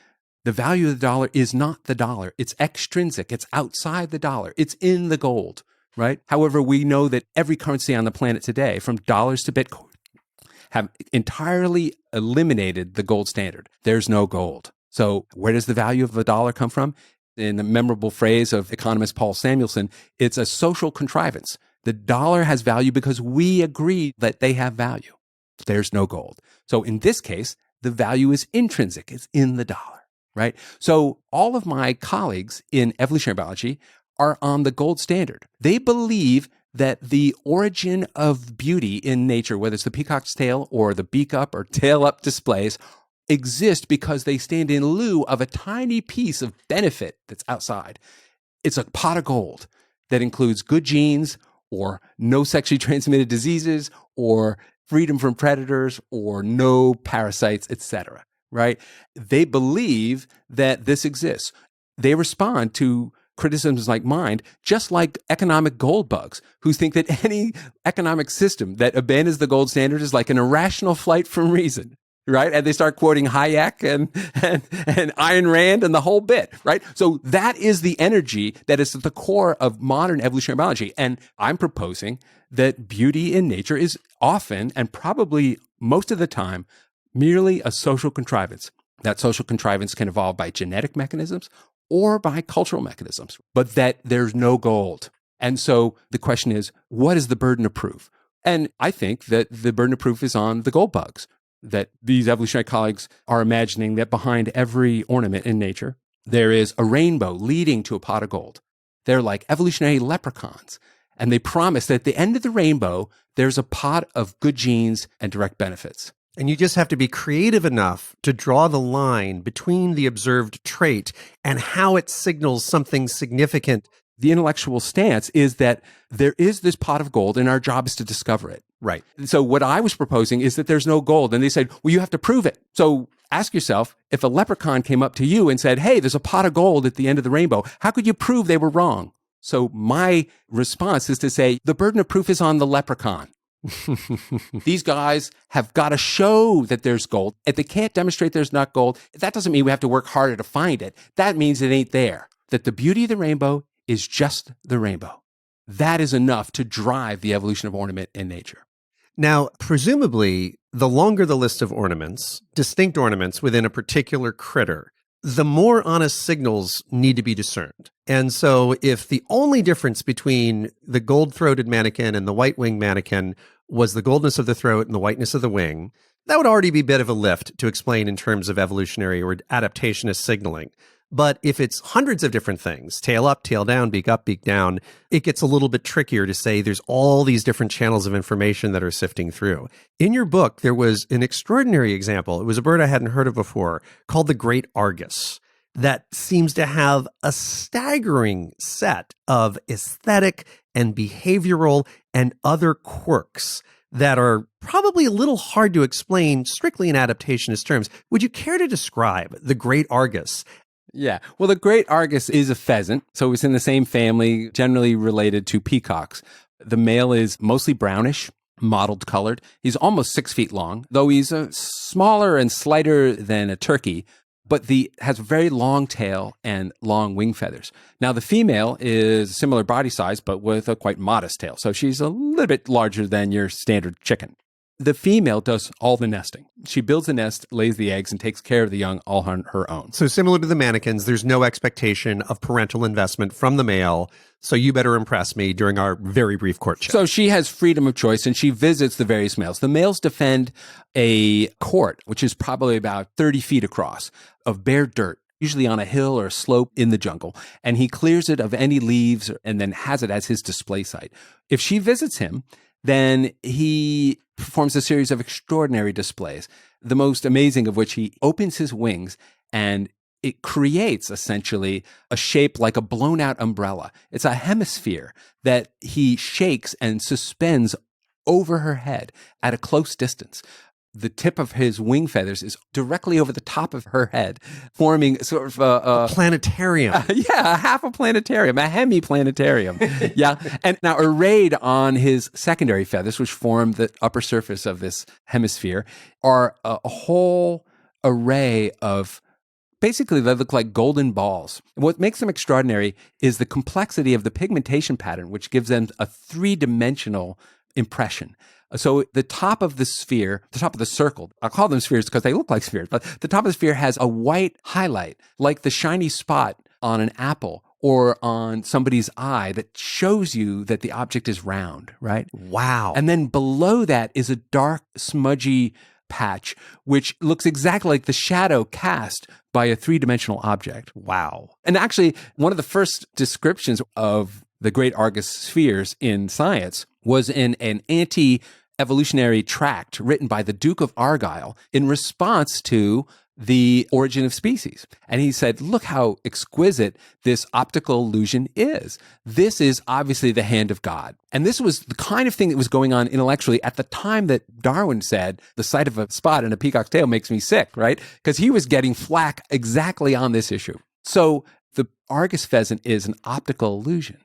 the value of the dollar is not the dollar. It's extrinsic. It's outside the dollar. It's in the gold, right? However, we know that every currency on the planet today, from dollars to Bitcoin, have entirely eliminated the gold standard. There's no gold. So where does the value of a dollar come from? In a memorable phrase of economist Paul Samuelson, it's a social contrivance. The dollar has value because we agree that they have value. There's no gold. So in this case, the value is intrinsic. It's in the dollar. Right? So all of my colleagues in evolutionary biology are on the gold standard. They believe that the origin of beauty in nature, whether it's the peacock's tail or the beak up or tail up displays, exist because they stand in lieu of a tiny piece of benefit that's outside. It's a pot of gold that includes good genes or no sexually transmitted diseases or freedom from predators or no parasites, etc. Right? They believe that this exists. They respond to criticisms like mine, just like economic gold bugs, who think that any economic system that abandons the gold standard is like an irrational flight from reason, right? And they start quoting Hayek and Ayn Rand and the whole bit, right? So that is the energy that is at the core of modern evolutionary biology. And I'm proposing that beauty in nature is often, and probably most of the time, merely a social contrivance. That social contrivance can evolve by genetic mechanisms or by cultural mechanisms, but that there's no gold. And so the question is, what is the burden of proof? And I think that the burden of proof is on the gold bugs, that these evolutionary colleagues are imagining that behind every ornament in nature, there is a rainbow leading to a pot of gold. They're like evolutionary leprechauns. And they promise that at the end of the rainbow, there's a pot of good genes and direct benefits.
And you just have to be creative enough to draw the line between the observed trait and how it signals something significant.
The intellectual stance is that there is this pot of gold and our job is to discover it.
Right.
So what I was proposing is that there's no gold. And they said, well, you have to prove it. So ask yourself, if a leprechaun came up to you and said, hey, there's a pot of gold at the end of the rainbow, how could you prove they were wrong? So my response is to say, the burden of proof is on the leprechaun. These guys have got to show that there's gold. If they can't demonstrate there's not gold, that doesn't mean we have to work harder to find it. That means it ain't there. That the beauty of the rainbow is just the rainbow. That is enough to drive the evolution of ornament in nature.
Now, presumably, the longer the list of ornaments, distinct ornaments within a particular critter, the more honest signals need to be discerned. And so if the only difference between the gold-throated mannequin and the white-winged mannequin was the goldness of the throat and the whiteness of the wing, that would already be a bit of a lift to explain in terms of evolutionary or adaptationist signaling. But if it's hundreds of different things, tail up, tail down, beak up, beak down, it gets a little bit trickier to say there's all these different channels of information that are sifting through. In your book, there was an extraordinary example. It was a bird I hadn't heard of before called the great Argus that seems to have a staggering set of aesthetic and behavioral and other quirks that are probably a little hard to explain strictly in adaptationist terms. Would you care to describe the great Argus?
Yeah. Well, the great Argus is a pheasant, so it's in the same family, generally related to peacocks. The male is mostly brownish, mottled colored. He's almost 6 feet long, though he's smaller and slighter than a turkey, but has a very long tail and long wing feathers. Now, the female is similar body size, but with a quite modest tail, so she's a little bit larger than your standard chicken. The female does all the nesting. She builds the nest, lays the eggs, and takes care of the young all on her own.
So similar to the mannequins, there's no expectation of parental investment from the male. So you better impress me during our very brief courtship.
So she has freedom of choice, and she visits the various males. The males defend a court, which is probably about 30 feet across, of bare dirt, usually on a hill or a slope in the jungle. And he clears it of any leaves and then has it as his display site. If she visits him, then he performs a series of extraordinary displays, the most amazing of which he opens his wings and it creates essentially a shape like a blown out umbrella. It's a hemisphere that he shakes and suspends over her head at a close distance. The tip of his wing feathers is directly over the top of her head, forming sort of
a planetarium.
Half a planetarium, a hemi-planetarium. Yeah. And now arrayed on his secondary feathers, which form the upper surface of this hemisphere, are a whole array of basically, they look like golden balls. And what makes them extraordinary is the complexity of the pigmentation pattern, which gives them a three-dimensional impression. So the top of the sphere, the top of the circle, I'll call them spheres because they look like spheres, but the top of the sphere has a white highlight, like the shiny spot on an apple or on somebody's eye that shows you that the object is round, right?
Wow.
And then below that is a dark, smudgy patch, which looks exactly like the shadow cast by a three-dimensional object.
Wow.
And actually, one of the first descriptions of the great Argus spheres in science was in an anti-evolutionary tract written by the Duke of Argyll in response to the origin of species. And he said, look how exquisite this optical illusion is. This is obviously the hand of God. And this was the kind of thing that was going on intellectually at the time that Darwin said, the sight of a spot in a peacock's tail makes me sick, right? Because he was getting flack exactly on this issue. So the Argus pheasant is an optical illusion.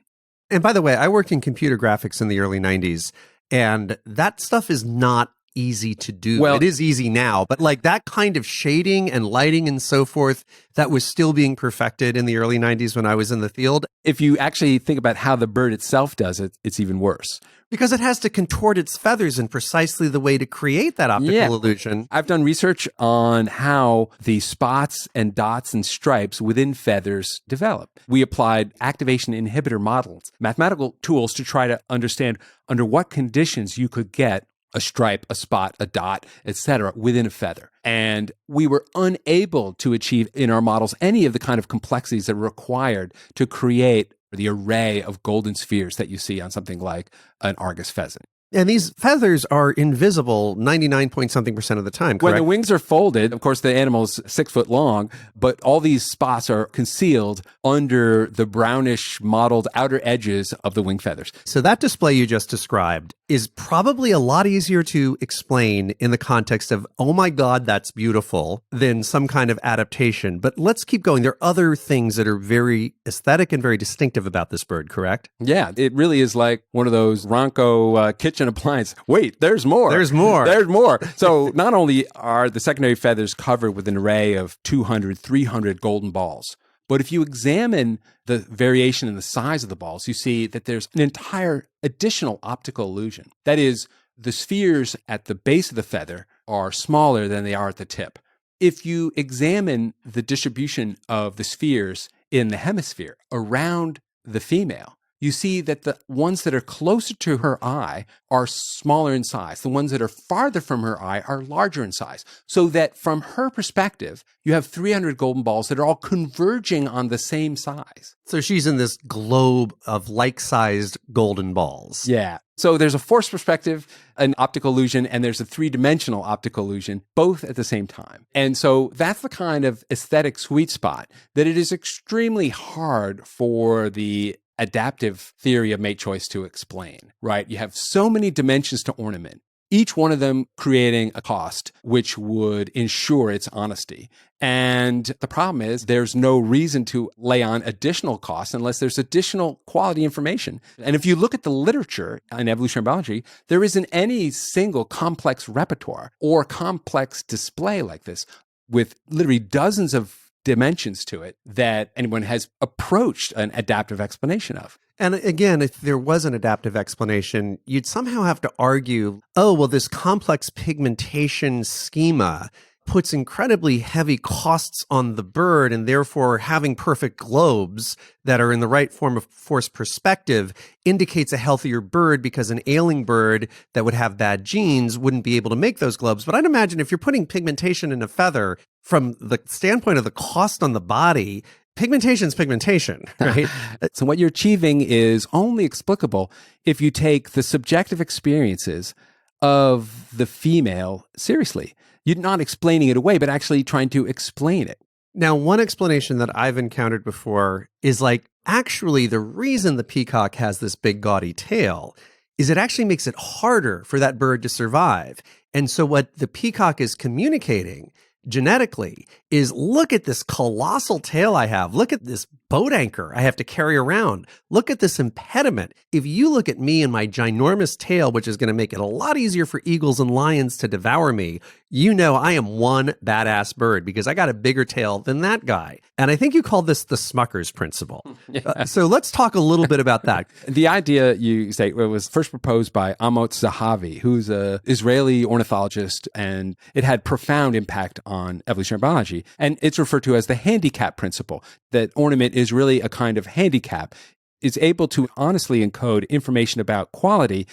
And by the way, I worked in computer graphics in the early 90s, and that stuff is not easy to do. Well, it is easy now, but like that kind of shading and lighting and so forth, that was still being perfected in the early 90s when I was in the field.
If you actually think about how the bird itself does it, it's even worse.
Because it has to contort its feathers in precisely the way to create that optical illusion.
I've done research on how the spots and dots and stripes within feathers develop. We applied activation inhibitor models, mathematical tools to try to understand under what conditions you could get a stripe, a spot, a dot, etc., within a feather. And we were unable to achieve in our models any of the kind of complexities that are required to create the array of golden spheres that you see on something like an Argus pheasant.
And these feathers are invisible 99-point-something% of the time, correct?
When the wings are folded, of course, the animal's 6 foot long, but all these spots are concealed under the brownish mottled outer edges of the wing feathers.
So that display you just described is probably a lot easier to explain in the context of, oh my God, that's beautiful, than some kind of adaptation. But let's keep going. There are other things that are very aesthetic and very distinctive about this bird, correct?
Yeah, it really is like one of those Ronco kitchen appliance. Wait, there's more.
There's more.
There's more. So not only are the secondary feathers covered with an array of 200, 300 golden balls, but if you examine the variation in the size of the balls, you see that there's an entire additional optical illusion. That is, the spheres at the base of the feather are smaller than they are at the tip. if you examine the distribution of the spheres in the hemisphere around the female, you see that the ones that are closer to her eye are smaller in size. The ones that are farther from her eye are larger in size. So that from her perspective, you have 300 golden balls that are all converging on the same size.
So she's in this globe of like-sized golden balls.
Yeah. So there's a forced perspective, an optical illusion, and there's a three-dimensional optical illusion, both at the same time. And so that's the kind of aesthetic sweet spot that it is extremely hard for the adaptive theory of mate choice to explain, right? You have so many dimensions to ornament, each one of them creating a cost which would ensure its honesty. And the problem is there's no reason to lay on additional costs unless there's additional quality information. And if you look at the literature in evolutionary biology, there isn't any single complex repertoire or complex display like this with literally dozens of dimensions to it that anyone has approached an adaptive explanation of.
And again, if there was an adaptive explanation, you'd somehow have to argue, oh, well, this complex pigmentation schema puts incredibly heavy costs on the bird, and therefore having perfect globes that are in the right form of forced perspective indicates a healthier bird, because an ailing bird that would have bad genes wouldn't be able to make those globes. But I'd imagine if you're putting pigmentation in a feather, from the standpoint of the cost on the body, pigmentation's pigmentation, right?
So what you're achieving is only explicable if you take the subjective experiences of the female seriously. You're not explaining it away, but actually trying to explain it.
Now, one explanation that I've encountered before is like, actually, the reason the peacock has this big gaudy tail is it actually makes it harder for that bird to survive. And so what the peacock is communicating genetically is, look at this colossal tail I have. Look at this boat anchor I have to carry around. Look at this impediment. If you look at me and my ginormous tail, which is going to make it a lot easier for eagles and lions to devour me, you know I am one badass bird because I got a bigger tail than that guy. And I think you call this the Smuckers Principle.
Yeah.
So let's talk a little bit about that.
The idea, you say, was first proposed by Amos Zahavi, who's an Israeli ornithologist, and it had profound impact on evolutionary biology. And it's referred to as the handicap principle, that ornament is really a kind of handicap. It's able to honestly encode information about quality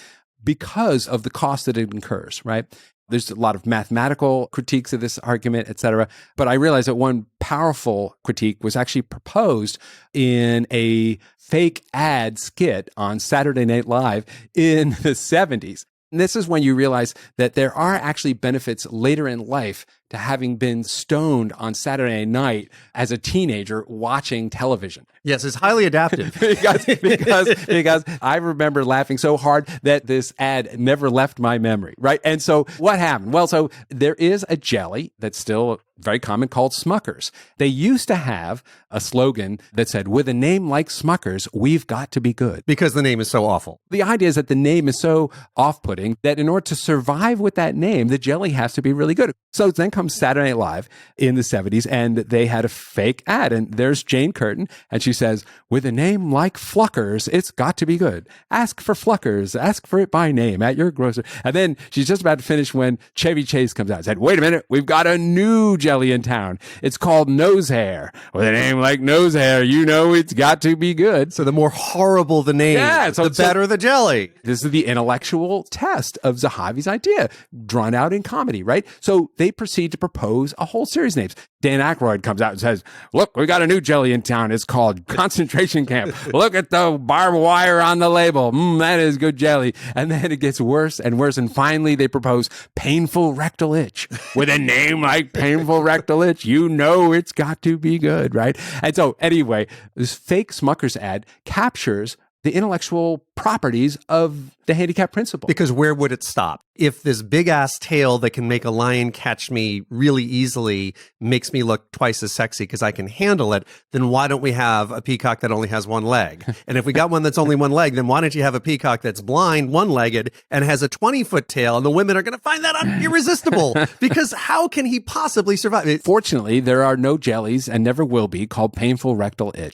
because of the cost that it incurs, right? There's a lot of mathematical critiques of this argument, et cetera. But I realized that one powerful critique was actually proposed in a fake ad skit on Saturday Night Live in the 70s. And this is when you realize that there are actually benefits later in life to having been stoned on Saturday night as a teenager watching television.
Yes, it's highly adaptive.
because I remember laughing so hard that this ad never left my memory, right? And so what happened? Well, so there is a jelly that's still very common called Smuckers. They used to have a slogan that said, with a name like Smuckers, we've got to be good.
Because the name is so awful.
The idea is that the name is so off-putting that in order to survive with that name, the jelly has to be really good. So then comes Saturday Night Live in the 70s, and they had a fake ad. And there's Jane Curtin, and she says, with a name like Fluckers, it's got to be good. Ask for Fluckers. Ask for it by name at your grocer. And then she's just about to finish when Chevy Chase comes out and said, wait a minute, we've got a new jelly in town. It's called Nose Hair. With a name like Nose Hair, you know it's got to be good.
So the more horrible the name, the better the jelly.
This is the intellectual test of Zahavi's idea, drawn out in comedy, right? So they proceed to propose a whole series of names. Dan Aykroyd comes out and says, look, we got a new jelly in town. It's called Concentration Camp. Look at the barbed wire on the label. That is good jelly. And then it gets worse and worse. And finally, they propose Painful Rectal Itch. With a name like Painful Rectal Itch, you know it's got to be good, right? And so anyway, this fake Smuckers ad captures the intellectual properties of the handicap principle.
Because where would it stop? If this big-ass tail that can make a lion catch me really easily makes me look twice as sexy because I can handle it, then why don't we have a peacock that only has one leg? And if we got one that's only one leg, then why don't you have a peacock that's blind, one-legged, and has a 20-foot tail, and the women are going to find that irresistible? Because how can he possibly survive?
Fortunately, there are no jellies, and never will be, called Painful Rectal Itch.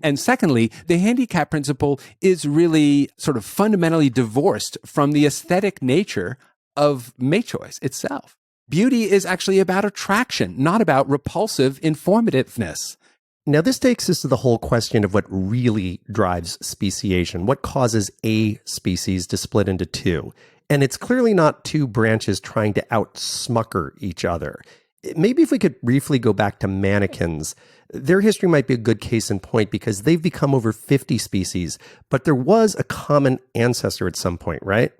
And secondly, the handicap principle is really sort of fundamentally divorced from the aesthetic nature of mate choice itself. Beauty is actually about attraction, not about repulsive informativeness.
Now, this takes us to the whole question of what really drives speciation. What causes a species to split into two? And it's clearly not two branches trying to out-smucker each other. Maybe if we could briefly go back to mannequins, their history might be a good case in point because they've become over 50 species, but there was a common ancestor at some point, right?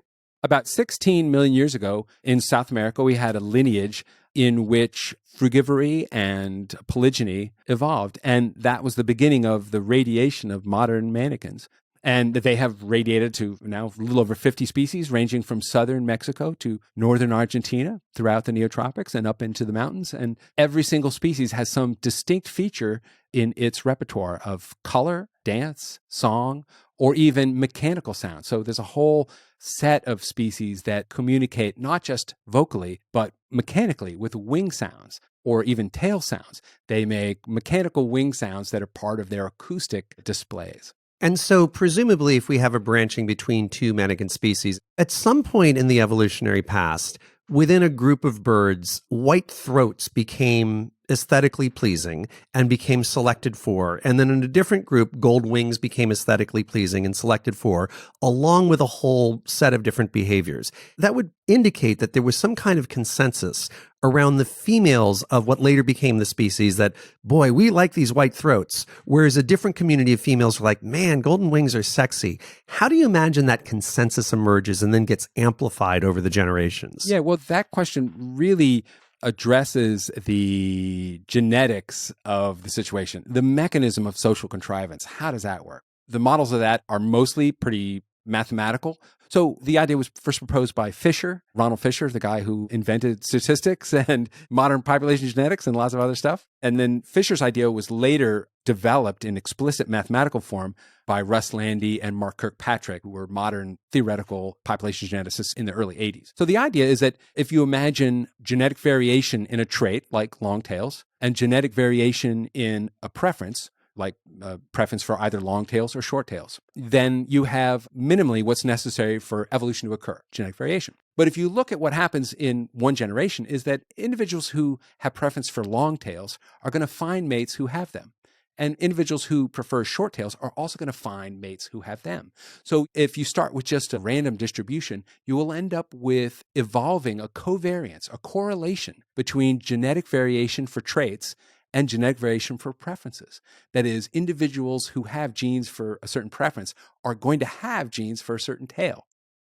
About 16 million years ago in South America, we had a lineage in which frugivory and polygyny evolved. And that was the beginning of the radiation of modern mannequins. And they have radiated to now a little over 50 species, ranging from southern Mexico to northern Argentina, throughout the neotropics and up into the mountains. And every single species has some distinct feature in its repertoire of color, dance, song, or even mechanical sound. So there's a whole set of species that communicate not just vocally, but mechanically with wing sounds or even tail sounds. They make mechanical wing sounds that are part of their acoustic displays.
And so presumably if we have a branching between two mannequin species, at some point in the evolutionary past, within a group of birds, white throats became aesthetically pleasing and became selected for. And then in a different group, gold wings became aesthetically pleasing and selected for, along with a whole set of different behaviors. That would indicate that there was some kind of consensus around the females of what later became the species that, boy, we like these white throats, whereas a different community of females were like, man, golden wings are sexy. How do you imagine that consensus emerges and then gets amplified over the generations?
Yeah, well, that question really addresses the genetics of the situation, the mechanism of social contrivance. How does that work? The models of that are mostly pretty mathematical. So the idea was first proposed by Fisher, Ronald Fisher, the guy who invented statistics and modern population genetics and lots of other stuff. And then Fisher's idea was later developed in explicit mathematical form by Russ Landy and Mark Kirkpatrick, who were modern theoretical population geneticists in the early 80s. So the idea is that if you imagine genetic variation in a trait, like long tails, and genetic variation in a preference, like a preference for either long tails or short tails, then you have minimally what's necessary for evolution to occur, genetic variation. But if you look at what happens in one generation is that individuals who have preference for long tails are going to find mates who have them. And individuals who prefer short tails are also going to find mates who have them. So if you start with just a random distribution, you will end up with evolving a covariance, a correlation between genetic variation for traits and genetic variation for preferences. That is, individuals who have genes for a certain preference are going to have genes for a certain tail.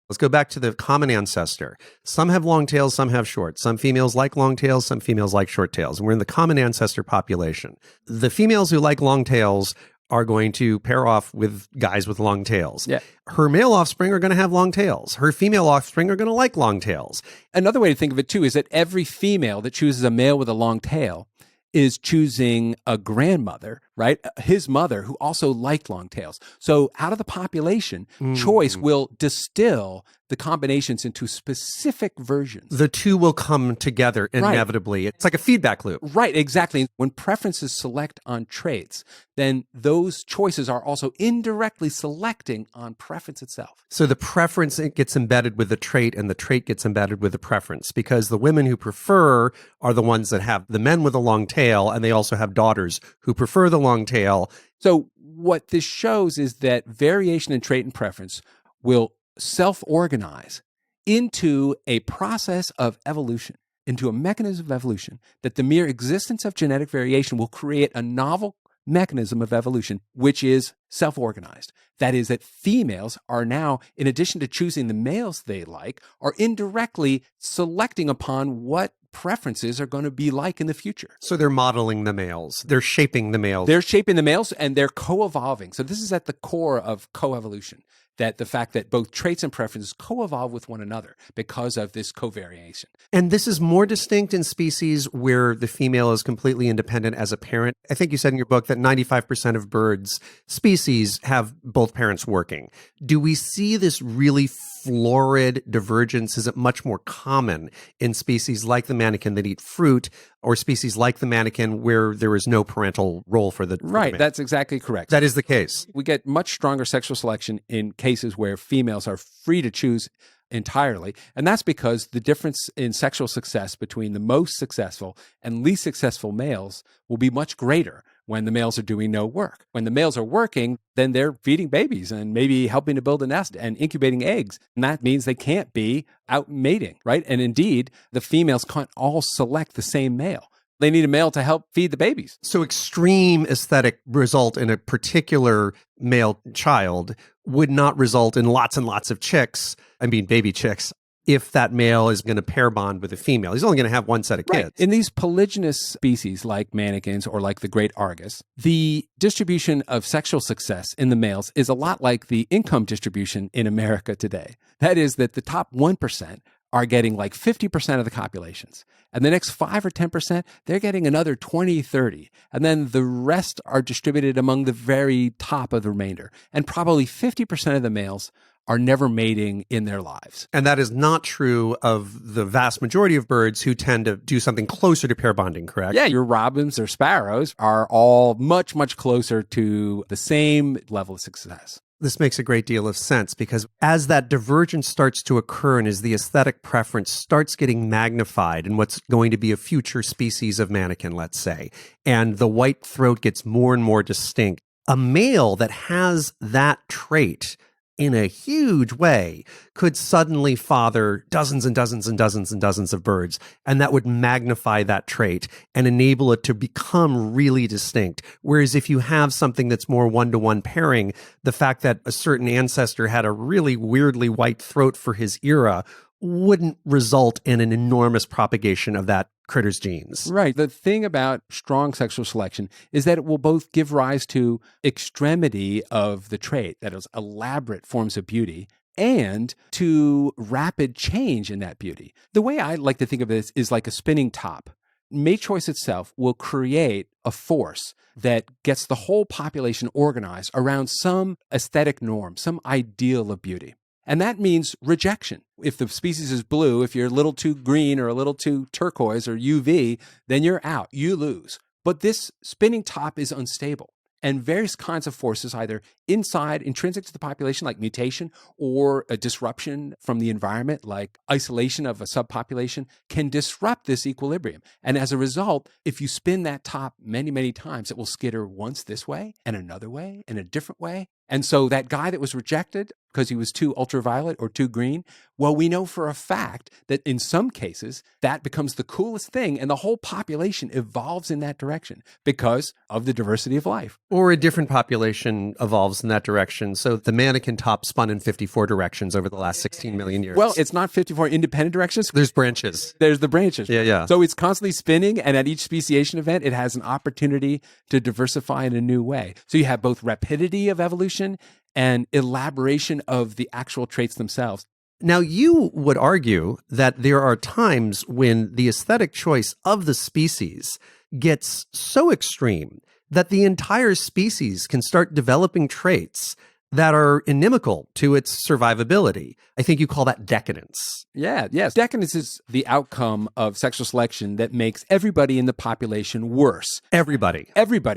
Let's go back to the common ancestor. Some have long tails, some have short. Some females like long tails, some females like short tails. And we're in the common ancestor population. The females who like long tails are going to pair off with guys with long tails.
Yeah.
Her male offspring are going to have long tails. Her female offspring are going to like long tails.
Another way to think of it, too, is that every female that chooses a male with a long tail is choosing a grandmother, right? His mother, who also liked long tails. So out of the population, choice will distill the combinations into specific versions.
The two will come together inevitably. Right. It's like a feedback loop.
Right, exactly. When preferences select on traits, then those choices are also indirectly selecting on preference itself.
So the preference gets embedded with the trait and the trait gets embedded with the preference because the women who prefer are the ones that have the men with a long tail, and they also have daughters who prefer the long tail.
So what this shows is that variation in trait and preference will self-organize into a process of evolution, into a mechanism of evolution, that the mere existence of genetic variation will create a novel mechanism of evolution, which is self-organized. That is, that females are now, in addition to choosing the males they like, are indirectly selecting upon what preferences are going to be like in the future.
So they're modeling the males. They're shaping the males.
They're shaping the males and they're co-evolving. So this is at the core of co-evolution, that the fact that both traits and preferences co-evolve with one another because of this covariation.
And this is more distinct in species where the female is completely independent as a parent. I think you said in your book that 95% of birds species have both parents working. Do we see this really florid divergence? Is it much more common in species like the manikin that eat fruit or species like the manikin where there is no parental role for the
Right,
male?
that's exactly correct.
That is the case.
We get much stronger sexual selection in cases where females are free to choose entirely. And that's because the difference in sexual success between the most successful and least successful males will be much greater when the males are doing no work. When the males are working, then they're feeding babies and maybe helping to build a nest and incubating eggs. And that means they can't be out mating, right? And indeed, the females can't all select the same male. They need a male to help feed the babies.
So extreme aesthetic result in a particular male child would not result in lots and lots of chicks, baby chicks, if that male is going to pair bond with a female. He's only going to have one set of kids.
In these polygynous species like mannequins or like the great Argus, the distribution of sexual success in the males is a lot like the income distribution in America today. That is that the top 1% are getting like 50% of the copulations. And the next 5 or 10%, they're getting another 20, 30. And then the rest are distributed among the very top of the remainder. And probably 50% of the males are never mating in their lives.
And that is not true of the vast majority of birds who tend to do something closer to pair bonding, correct?
Yeah, your robins or sparrows are all much, much closer to the same level of success.
This makes a great deal of sense because as that divergence starts to occur and as the aesthetic preference starts getting magnified in what's going to be a future species of mannequin, let's say, and the white throat gets more and more distinct, a male that has that trait in a huge way could suddenly father dozens and dozens and dozens and dozens of birds. And that would magnify that trait and enable it to become really distinct. Whereas if you have something that's more one-to-one pairing, the fact that a certain ancestor had a really weirdly white throat for his era wouldn't result in an enormous propagation of that critter's genes.
Right. The thing about strong sexual selection is that it will both give rise to extremity of the trait, that is, elaborate forms of beauty, and to rapid change in that beauty. The way I like to think of this is like a spinning top. Mate choice itself will create a force that gets the whole population organized around some aesthetic norm, some ideal of beauty. And that means rejection. If the species is blue, if you're a little too green or a little too turquoise or UV, then you're out, you lose. But this spinning top is unstable. And various kinds of forces, either inside, intrinsic to the population, like mutation, or a disruption from the environment, like isolation of a subpopulation, can disrupt this equilibrium. And as a result, if you spin that top many, many times, it will skitter once this way and another way and a different way. And so that guy that was rejected because he was too ultraviolet or too green, well, we know for a fact that in some cases, that becomes the coolest thing and the whole population evolves in that direction because of the diversity of life.
Or a different population evolves in that direction. So the mannequin top spun in 54 directions over the last 16 million years.
Well, it's not 54 independent directions.
There's branches.
There's the branches.
Yeah.
So it's constantly spinning, and at each speciation event, it has an opportunity to diversify in a new way. So you have both rapidity of evolution and elaboration of the actual traits themselves.
Now, you would argue that there are times when the aesthetic choice of the species gets so extreme that the entire species can start developing traits that are inimical to its survivability. I think you call that decadence.
Yes. Decadence is the outcome of sexual selection that makes everybody in the population worse.
Everybody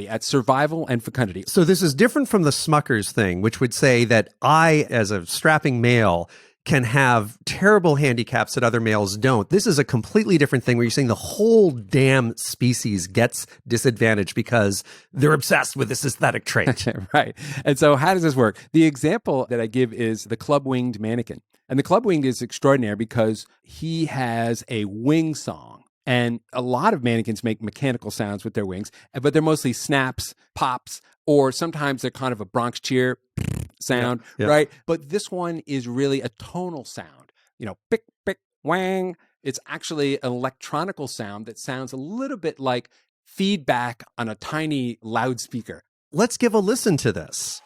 at survival and fecundity.
So this is different from the Smuckers thing, which would say that I, as a strapping male, can have terrible handicaps that other males don't. This is a completely different thing where you're saying the whole damn species gets disadvantaged because they're obsessed with this aesthetic trait.
Right. And so how does this work? The example that I give is the club-winged mannequin. And the club-winged is extraordinary because he has a wing song. And a lot of mannequins make mechanical sounds with their wings, but they're mostly snaps, pops, or sometimes they're kind of a Bronx cheer sound, right? But this one is really a tonal sound, pick, pick, wang. It's actually an electronical sound that sounds a little bit like feedback on a tiny loudspeaker.
Let's give a listen to this.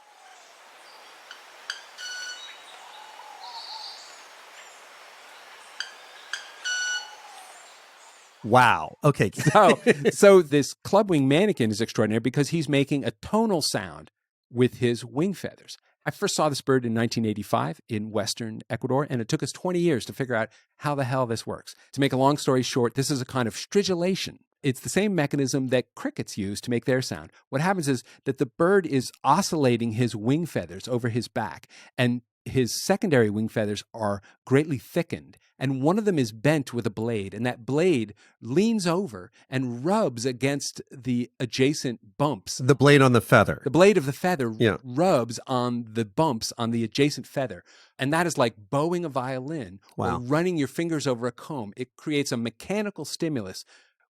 Wow. Okay.
So this club-wing mannequin is extraordinary because he's making a tonal sound with his wing feathers. I first saw this bird in 1985 in Western Ecuador, and it took us 20 years to figure out how the hell this works. To make a long story short, this is a kind of stridulation. It's the same mechanism that crickets use to make their sound. What happens is that the bird is oscillating his wing feathers over his back and his secondary wing feathers are greatly thickened, and one of them is bent with a blade, and that blade leans over and rubs against the adjacent bumps.
The blade on the feather.
The blade of the feather
Yeah.
rubs on the bumps on the adjacent feather. And that is like bowing a violin
Wow.
or running your fingers over a comb. It creates a mechanical stimulus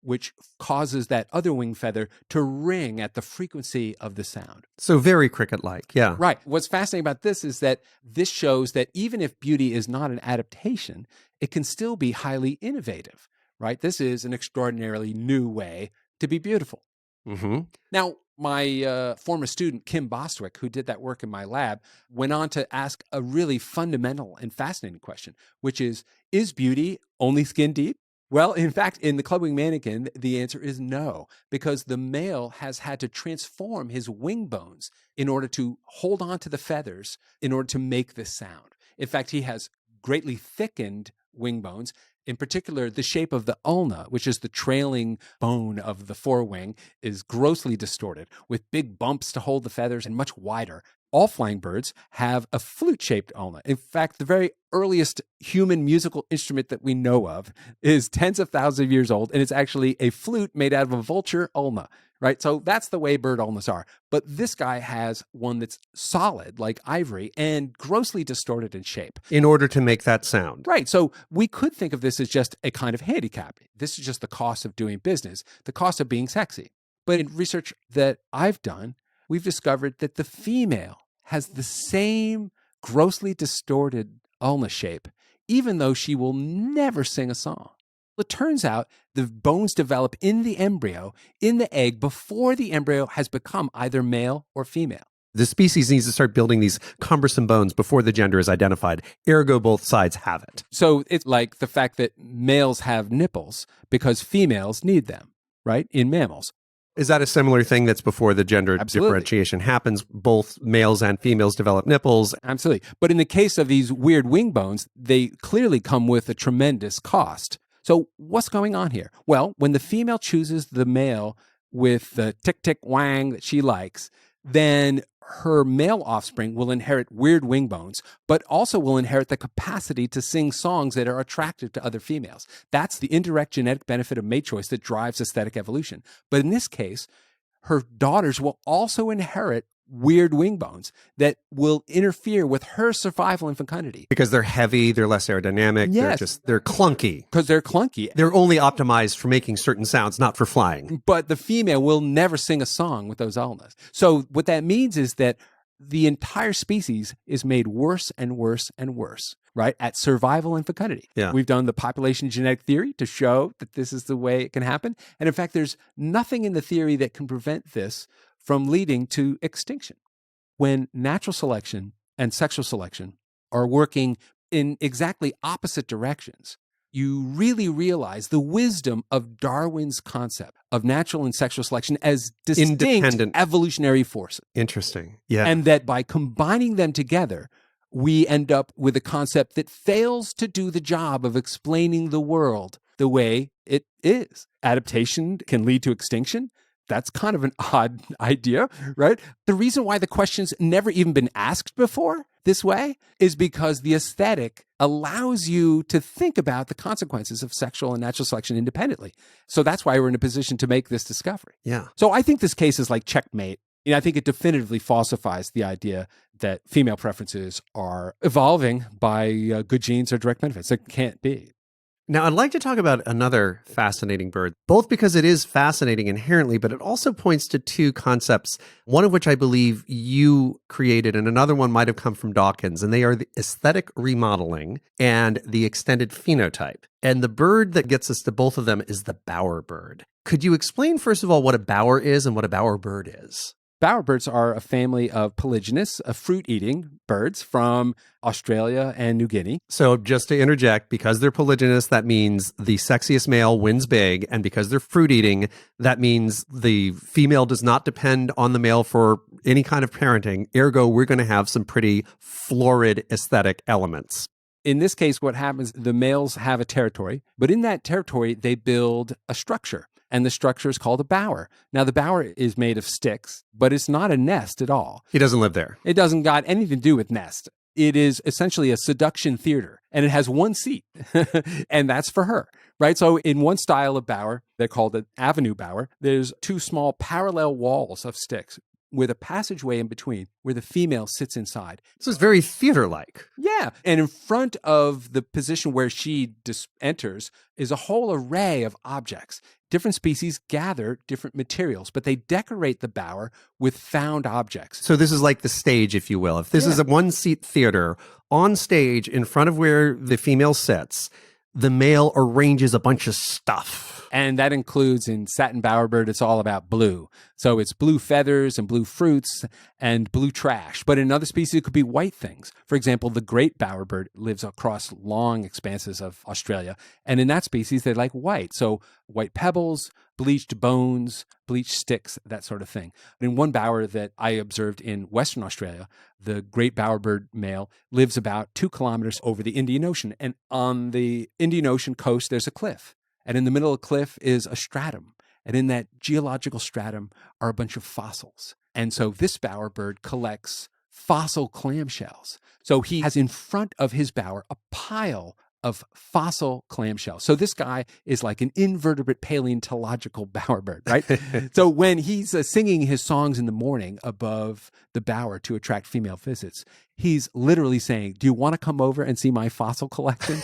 which causes that other wing feather to ring at the frequency of the sound.
So very cricket-like, yeah.
Right. What's fascinating about this is that this shows that even if beauty is not an adaptation, it can still be highly innovative, right? This is an extraordinarily new way to be beautiful.
Mm-hmm.
Now, my former student, Kim Bostwick, who did that work in my lab, went on to ask a really fundamental and fascinating question, which is beauty only skin deep? Well, in fact, in the clubwing mannequin, the answer is no, because the male has had to transform his wing bones in order to hold on to the feathers in order to make this sound. In fact, he has greatly thickened wing bones. In particular, the shape of the ulna, which is the trailing bone of the forewing, is grossly distorted with big bumps to hold the feathers and much wider. All flying birds have a flute-shaped ulna. In fact, the very earliest human musical instrument that we know of is tens of thousands of years old, and it's actually a flute made out of a vulture ulna, right? So that's the way bird ulnas are. But this guy has one that's solid, like ivory, and grossly distorted in shape.
In order to make that sound.
Right. So we could think of this as just a kind of handicap. This is just the cost of doing business, the cost of being sexy. But in research that I've done, we've discovered that the female has the same grossly distorted ulna shape, even though she will never sing a song. It turns out the bones develop in the embryo, in the egg, before the embryo has become either male or female.
The species needs to start building these cumbersome bones before the gender is identified. Ergo, both sides have it.
So it's like the fact that males have nipples because females need them, right, in mammals.
Is that a similar thing that's before the gender differentiation happens? Both males and females develop nipples.
Absolutely. But in the case of these weird wing bones, they clearly come with a tremendous cost. So what's going on here? Well, when the female chooses the male with the tick-tick wang that she likes, then her male offspring will inherit weird wing bones, but also will inherit the capacity to sing songs that are attractive to other females. That's the indirect genetic benefit of mate choice that drives aesthetic evolution. But in this case, her daughters will also inherit weird wing bones that will interfere with her survival and fecundity.
Because they're heavy, they're less aerodynamic,
Yes.
they're clunky.
Because they're clunky.
They're only optimized for making certain sounds, not for flying.
But the female will never sing a song with those ulnas. So what that means is that the entire species is made worse and worse and worse, right, at survival and fecundity.
Yeah.
We've done the population genetic theory to show that this is the way it can happen. And in fact, there's nothing in the theory that can prevent this from leading to extinction. When natural selection and sexual selection are working in exactly opposite directions, you really realize the wisdom of Darwin's concept of natural and sexual selection as distinct
Independent.
evolutionary forces.
Interesting. Yeah.
And that by combining them together, we end up with a concept that fails to do the job of explaining the world the way it is. Adaptation can lead to extinction. That's kind of an odd idea, right? The reason why the question's never even been asked before this way is because the aesthetic allows you to think about the consequences of sexual and natural selection independently. So that's why we're in a position to make this discovery.
Yeah.
So I think this case is like checkmate. I think it definitively falsifies the idea that female preferences are evolving by good genes or direct benefits. It can't be.
Now, I'd like to talk about another fascinating bird, both because it is fascinating inherently, but it also points to two concepts, one of which I believe you created, and another one might have come from Dawkins, and they are the aesthetic remodeling and the extended phenotype. And the bird that gets us to both of them is the bowerbird. Could you explain, first of all, what a bower is and what a bowerbird is?
Bowerbirds are a family of polygynous, fruit-eating birds from Australia and New Guinea.
So just to interject, because they're polygynous, that means the sexiest male wins big. And because they're fruit-eating, that means the female does not depend on the male for any kind of parenting. Ergo, we're going to have some pretty florid aesthetic elements.
In this case, what happens, the males have a territory, but in that territory, they build a structure. And the structure is called a bower. Now, the bower is made of sticks, but it's not a nest at all.
He doesn't live there.
It doesn't got anything to do with nest. It is essentially a seduction theater, and it has one seat, and that's for her, right? So in one style of bower, they're called an avenue bower, there's two small parallel walls of sticks with a passageway in between where the female sits inside.
This is very theater-like.
Yeah. And in front of the position where she enters is a whole array of objects. Different species gather different materials, but they decorate the bower with found objects.
So this is like the stage, if you will. If this is a one-seat theater, on stage in front of where the female sits, the male arranges a bunch of stuff.
And that includes in satin bowerbird, it's all about blue. So it's blue feathers and blue fruits and blue trash. But in other species, it could be white things. For example, the great bowerbird lives across long expanses of Australia. And in that species, they like white. So white pebbles, bleached bones, bleached sticks, that sort of thing. In one bower that I observed in Western Australia, the great bowerbird male lives about 2 kilometers over the Indian Ocean. And on the Indian Ocean coast, there's a cliff. And in the middle of the cliff is a stratum. And in that geological stratum are a bunch of fossils. And so this bowerbird collects fossil clamshells. So he has in front of his bower a pile of fossil clamshells. So this guy is like an invertebrate paleontological bowerbird, right? So when he's singing his songs in the morning above the bower to attract female visits, he's literally saying, do you want to come over and see my fossil collection?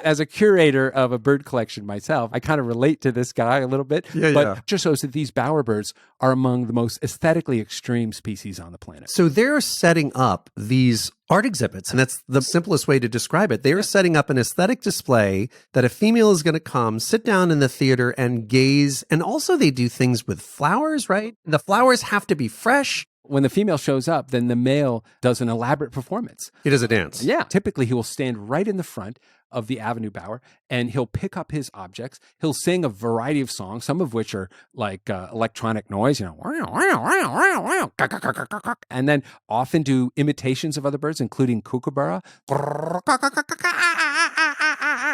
As a curator of a bird collection myself, I kind of relate to this guy a little bit, but it just shows that these bowerbirds are among the most aesthetically extreme species on the planet.
So they're setting up these art exhibits, and that's the simplest way to describe it. They're setting up an aesthetic display that a female is going to come, sit down in the theater and gaze. And also they do things with flowers, right? The flowers have to be fresh.
When the female shows up, then the male does an elaborate performance.
He does a dance.
Yeah. Typically, he will stand right in the front of the avenue bower and he'll pick up his objects. He'll sing a variety of songs, some of which are like electronic noise, and then often do imitations of other birds, including kookaburra.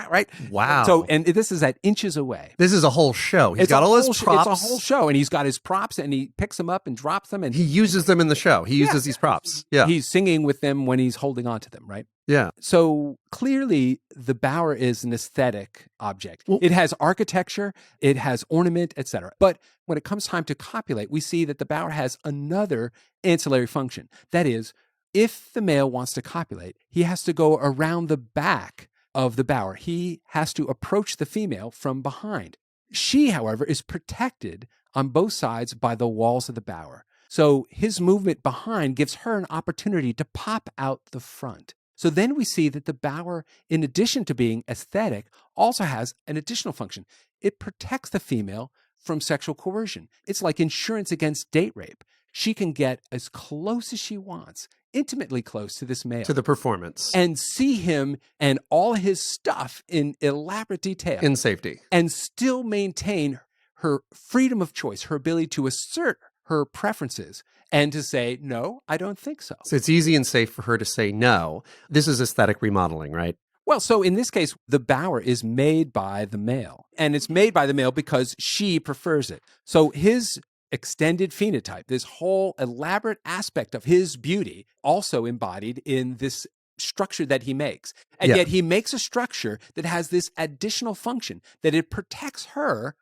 Right?
Wow.
So, and this is at inches away.
This is a whole show. He's got all his props.
It's a whole show, and he's got his props, and he picks them up and drops them, and
he uses them in the show. He uses these props. Yeah.
He's singing with them when he's holding on to them, right?
Yeah.
So clearly, the bower is an aesthetic object.
Well,
it has architecture, it has ornament, etc. But when it comes time to copulate, we see that the bower has another ancillary function. That is, if the male wants to copulate, he has to go around the back of the bower. He has to approach the female from behind. She, however, is protected on both sides by the walls of the bower. So his movement behind gives her an opportunity to pop out the front. So then we see that the bower, in addition to being aesthetic, also has an additional function. It protects the female from sexual coercion. It's like insurance against date rape. She can get as close as she wants, intimately close to this male.
To the performance.
And see him and all his stuff in elaborate detail.
In safety.
And still maintain her freedom of choice, her ability to assert her preferences and to say, no, I don't think so.
So it's easy and safe for her to say no. This is aesthetic remodeling, right?
Well, so in this case, the bower is made by the male. And it's made by the male because she prefers it. So his extended phenotype, this whole elaborate aspect of his beauty, also embodied in this structure that he makes. And yet he makes a structure that has this additional function, that it protects her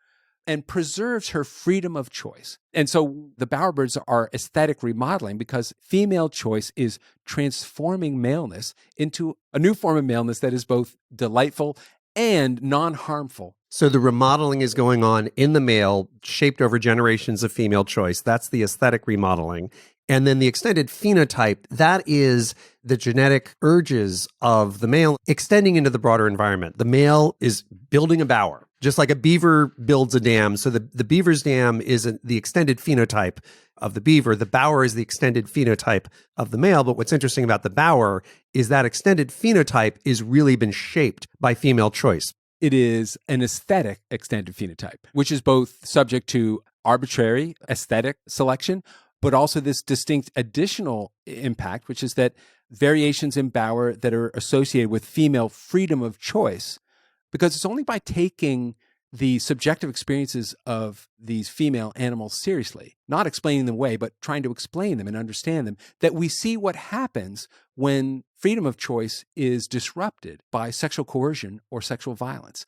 and preserves her freedom of choice. And so the bowerbirds are aesthetic remodeling because female choice is transforming maleness into a new form of maleness that is both delightful and non-harmful.
So the remodeling is going on in the male, shaped over generations of female choice. That's the aesthetic remodeling. And then the extended phenotype, that is the genetic urges of the male extending into the broader environment. The male is building a bower, just like a beaver builds a dam. So the beaver's dam is the extended phenotype of the beaver. The bower is the extended phenotype of the male. But what's interesting about the bower is that extended phenotype is really been shaped by female choice.
It is an aesthetic extended phenotype, which is both subject to arbitrary aesthetic selection, but also this distinct additional impact, which is that variations in bower that are associated with female freedom of choice, because it's only by taking the subjective experiences of these female animals seriously, not explaining them away, but trying to explain them and understand them, that we see what happens when freedom of choice is disrupted by sexual coercion or sexual violence.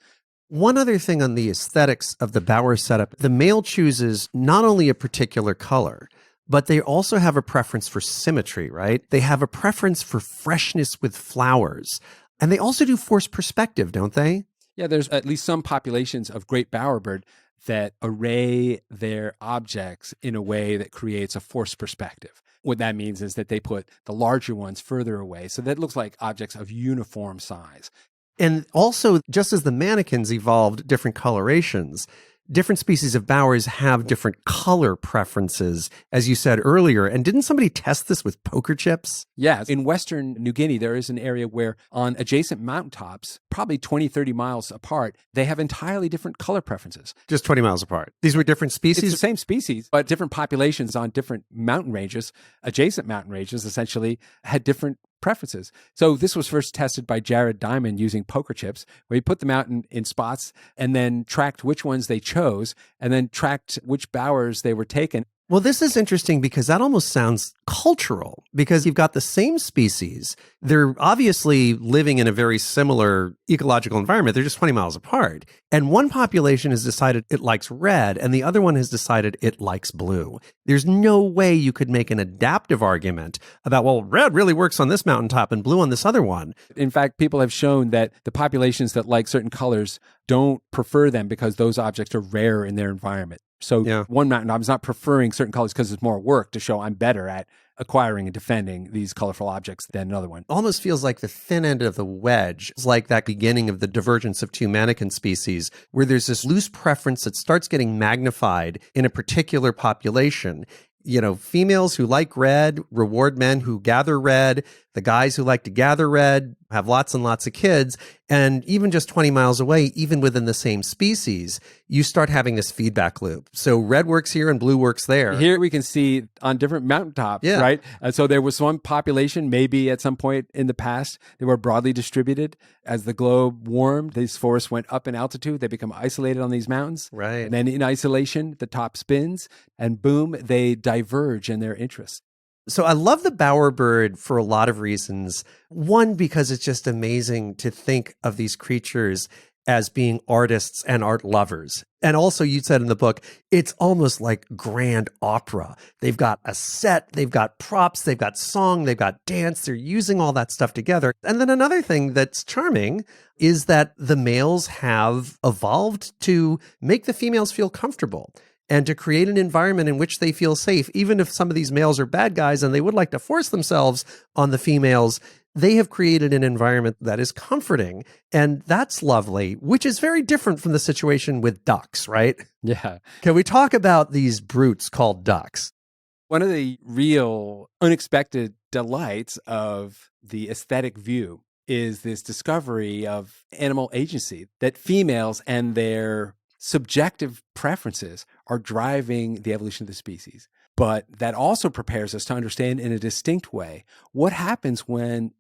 One other thing on the aesthetics of the bower setup, the male chooses not only a particular color, but they also have a preference for symmetry, right? They have a preference for freshness with flowers. And they also do forced perspective, don't they?
Yeah, there's at least some populations of great bowerbird that array their objects in a way that creates a forced perspective. What that means is that they put the larger ones further away, so that it looks like objects of uniform size.
And also, just as the mannequins evolved different colorations, different species of bowers have different color preferences, as you said earlier. And didn't somebody test this with poker chips?
Yeah. In Western New Guinea, there is an area where on adjacent mountaintops, probably 20, 30 miles apart, they have entirely different color preferences.
Just 20 miles apart. These were different species?
It's the same species, but different populations on different mountain ranges, adjacent mountain ranges, essentially, had different preferences. So this was first tested by Jared Diamond using poker chips, where he put them out in spots and then tracked which ones they chose and then tracked which bowers they were taken.
Well, this is interesting because that almost sounds cultural, because you've got the same species. They're obviously living in a very similar ecological environment. They're just 20 miles apart. And one population has decided it likes red, and the other one has decided it likes blue. There's no way you could make an adaptive argument about, well, red really works on this mountaintop and blue on this other one.
In fact, people have shown that the populations that like certain colors don't prefer them because those objects are rare in their environment. So one mountaintop is not preferring certain colors because it's more work to show I'm better at acquiring and defending these colorful objects than another one.
Almost feels like the thin end of the wedge. It's like that beginning of the divergence of two mannequin species, where there's this loose preference that starts getting magnified in a particular population. You know, females who like red reward men who gather red. The guys who like to gather red have lots and lots of kids. And even just 20 miles away, even within the same species, you start having this feedback loop. So red works here and blue works there.
Here we can see on different mountaintops, right? So there was one population, maybe at some point in the past, they were broadly distributed. As the globe warmed, these forests went up in altitude. They become isolated on these mountains.
Right.
And then in isolation, the top spins and boom, they diverge in their interests.
So I love the bowerbird for a lot of reasons. One, because it's just amazing to think of these creatures as being artists and art lovers. And also, you said in the book, it's almost like grand opera. They've got a set, they've got props, they've got song, they've got dance, they're using all that stuff together. And then another thing that's charming is that the males have evolved to make the females feel comfortable and to create an environment in which they feel safe. Even if some of these males are bad guys and they would like to force themselves on the females, they have created an environment that is comforting. And that's lovely, which is very different from the situation with ducks, right?
Yeah.
Can we talk about these brutes called ducks?
One of the real unexpected delights of the aesthetic view is this discovery of animal agency, that females and their subjective preferences are driving the evolution of the species. But that also prepares us to understand in a distinct way what happens when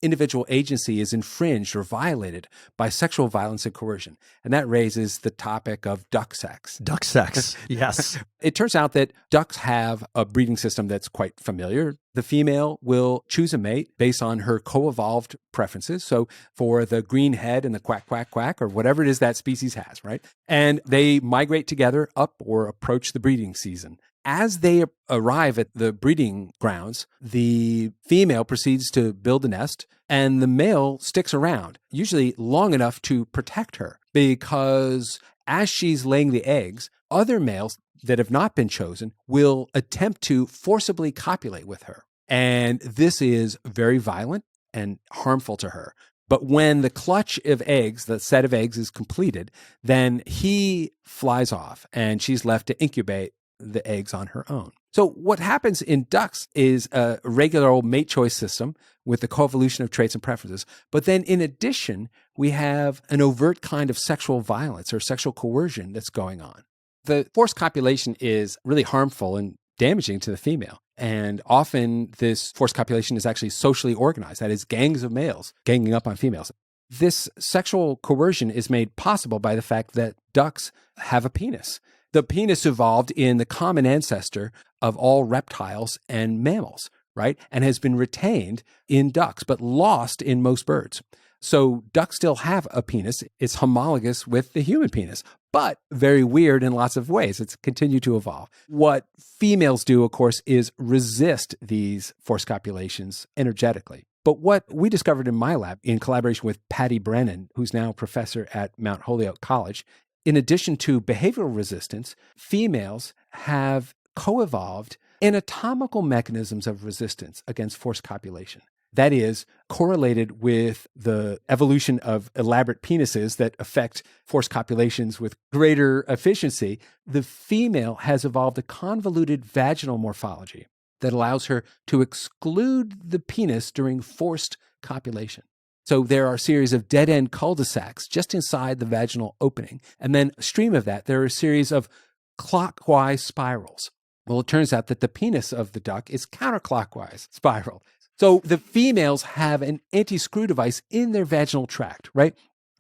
individual agency is infringed or violated by sexual violence and coercion. And that raises the topic of duck sex.
Duck sex, yes.
It turns out that ducks have a breeding system that's quite familiar. The female will choose a mate based on her co-evolved preferences. So for the green head and the quack, quack, quack, or whatever it is that species has, right? And they migrate together up or approach the breeding season. As they arrive at the breeding grounds, the female proceeds to build a nest and the male sticks around, usually long enough to protect her, because as she's laying the eggs, other males that have not been chosen will attempt to forcibly copulate with her. And this is very violent and harmful to her. But when the clutch of eggs, the set of eggs is completed, then he flies off and she's left to incubate the eggs on her own. So what happens in ducks is a regular old mate choice system with the coevolution of traits and preferences. But then in addition, we have an overt kind of sexual violence or sexual coercion that's going on. The forced copulation is really harmful and damaging to the female. And often this forced copulation is actually socially organized. That is, gangs of males ganging up on females. This sexual coercion is made possible by the fact that ducks have a penis. The penis evolved in the common ancestor of all reptiles and mammals, right? And has been retained in ducks, but lost in most birds. So ducks still have a penis. It's homologous with the human penis, but very weird in lots of ways. It's continued to evolve. What females do, of course, is resist these forced copulations energetically. But what we discovered in my lab, in collaboration with Patty Brennan, who's now a professor at Mount Holyoke College, in addition to behavioral resistance, females have co-evolved anatomical mechanisms of resistance against forced copulation. That is correlated with the evolution of elaborate penises that affect forced copulations with greater efficiency. The female has evolved a convoluted vaginal morphology that allows her to exclude the penis during forced copulation. So there are a series of dead-end cul-de-sacs just inside the vaginal opening. And then stream of that, there are a series of clockwise spirals. Well, it turns out that the penis of the duck is counterclockwise spiral. So the females have an anti-screw device in their vaginal tract, right?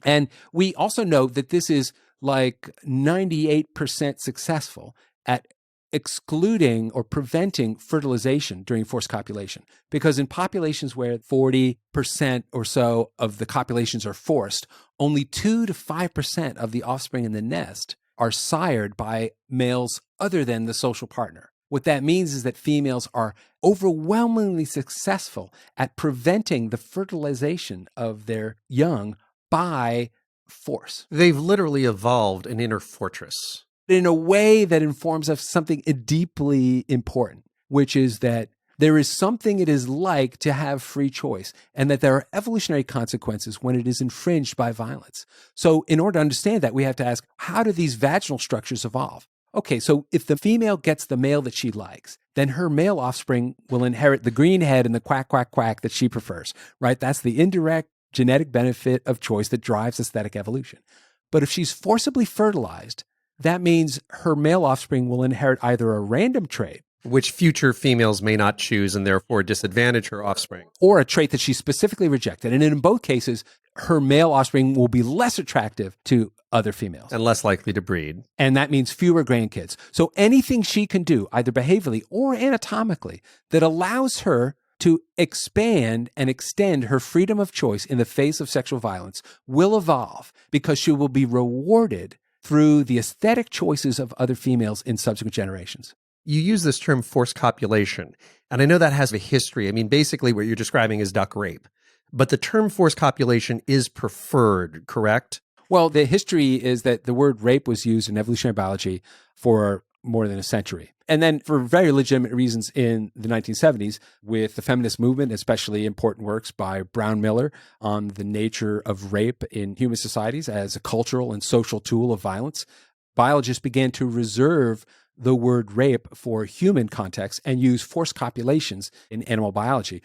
And we also know that this is like 98% successful at excluding or preventing fertilization during forced copulation. Because in populations where 40% or so of the copulations are forced, only 2 to 5% of the offspring in the nest are sired by males other than the social partner. What that means is that females are overwhelmingly successful at preventing the fertilization of their young by force.
They've literally evolved an inner fortress.
In a way that informs us something deeply important, which is that there is something it is like to have free choice, and that there are evolutionary consequences when it is infringed by violence. So in order to understand that, we have to ask, how do these vaginal structures evolve? Okay, so if the female gets the male that she likes, then her male offspring will inherit the green head and the quack, quack, quack that she prefers, right? That's the indirect genetic benefit of choice that drives aesthetic evolution. But if she's forcibly fertilized, that means her male offspring will inherit either a random trait,
which future females may not choose and therefore disadvantage her offspring,
or a trait that she specifically rejected. And in both cases, her male offspring will be less attractive to other females.
And less likely to breed.
And that means fewer grandkids. So anything she can do, either behaviorally or anatomically, that allows her to expand and extend her freedom of choice in the face of sexual violence will evolve, because she will be rewarded through the aesthetic choices of other females in subsequent generations.
You use this term forced copulation, and I know that has a history. I mean, basically what you're describing is duck rape, but the term forced copulation is preferred, correct?
Well, the history is that the word rape was used in evolutionary biology for more than a century. And then for very legitimate reasons in the 1970s with the feminist movement, especially important works by Brown Miller on the nature of rape in human societies as a cultural and social tool of violence, biologists began to reserve the word rape for human context and use forced copulations in animal biology.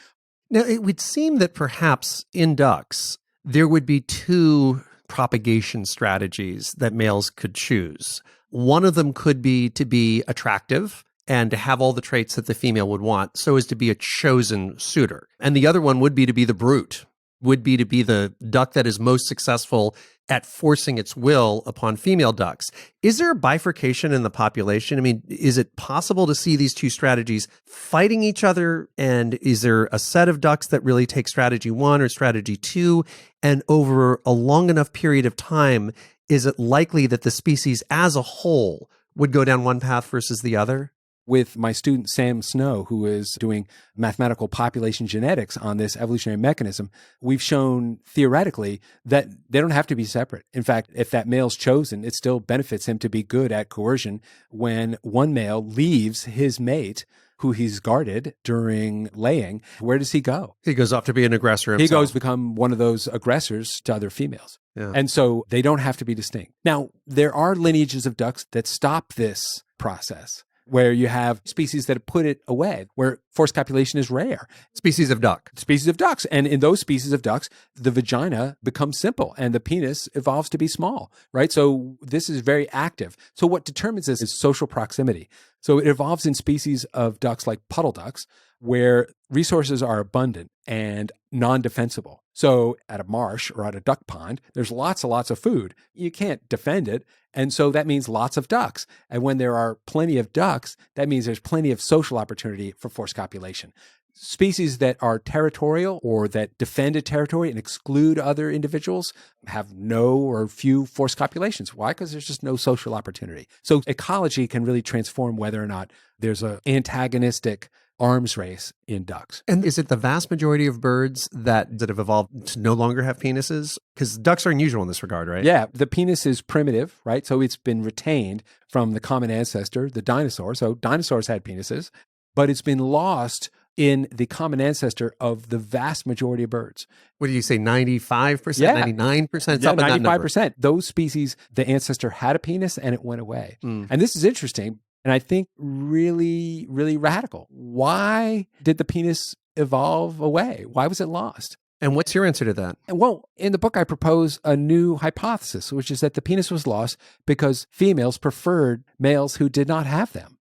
Now, it would seem that perhaps in ducks, there would be two propagation strategies that males could choose. One of them could be to be attractive and to have all the traits that the female would want, so as to be a chosen suitor. And the other one would be to be the brute, would be to be the duck that is most successful at forcing its will upon female ducks. Is there a bifurcation in the population? I mean, is it possible to see these two strategies fighting each other? And is there a set of ducks that really take strategy one or strategy two? And over a long enough period of time, is it likely that the species as a whole would go down one path versus the other?
With my student Sam Snow, who is doing mathematical population genetics on this evolutionary mechanism, we've shown theoretically that they don't have to be separate. In fact, if that male's chosen, it still benefits him to be good at coercion when one male leaves his mate, who he's guarded during laying. Where does he go?
He goes off to be an aggressor himself.
He goes to become one of those aggressors to other females.
Yeah.
And so they don't have to be distinct. Now, there are lineages of ducks that stop this process, where you have species that put it away, where forced copulation is rare.
Species of duck.
Species of ducks. And in those species of ducks, the vagina becomes simple and the penis evolves to be small, right? So this is very active. So what determines this is social proximity. So it evolves in species of ducks like puddle ducks, where resources are abundant and non-defensible. So at a marsh or at a duck pond, there's lots and lots of food. You can't defend it. And so that means lots of ducks. And when there are plenty of ducks, that means there's plenty of social opportunity for forced copulation. Species that are territorial or that defend a territory and exclude other individuals have no or few forced copulations. Why? Because there's just no social opportunity. So ecology can really transform whether or not there's an antagonistic arms race in ducks.
And is it the vast majority of birds that have evolved to no longer have penises? Because ducks are unusual in this regard, right?
Yeah, the penis is primitive, right? So it's been retained from the common ancestor, the dinosaur. So dinosaurs had penises, but it's been lost in the common ancestor of the vast majority of birds.
What do you say, 95%,
Yeah.
99%?
Yeah, 95%. Those species, the ancestor had a penis and it went away. And this is interesting, and I think really, really radical. Why did the penis evolve away? Why was it lost?
And what's your answer to that?
Well, in the book, I propose a new hypothesis, which is that the penis was lost because females preferred males who did not have them.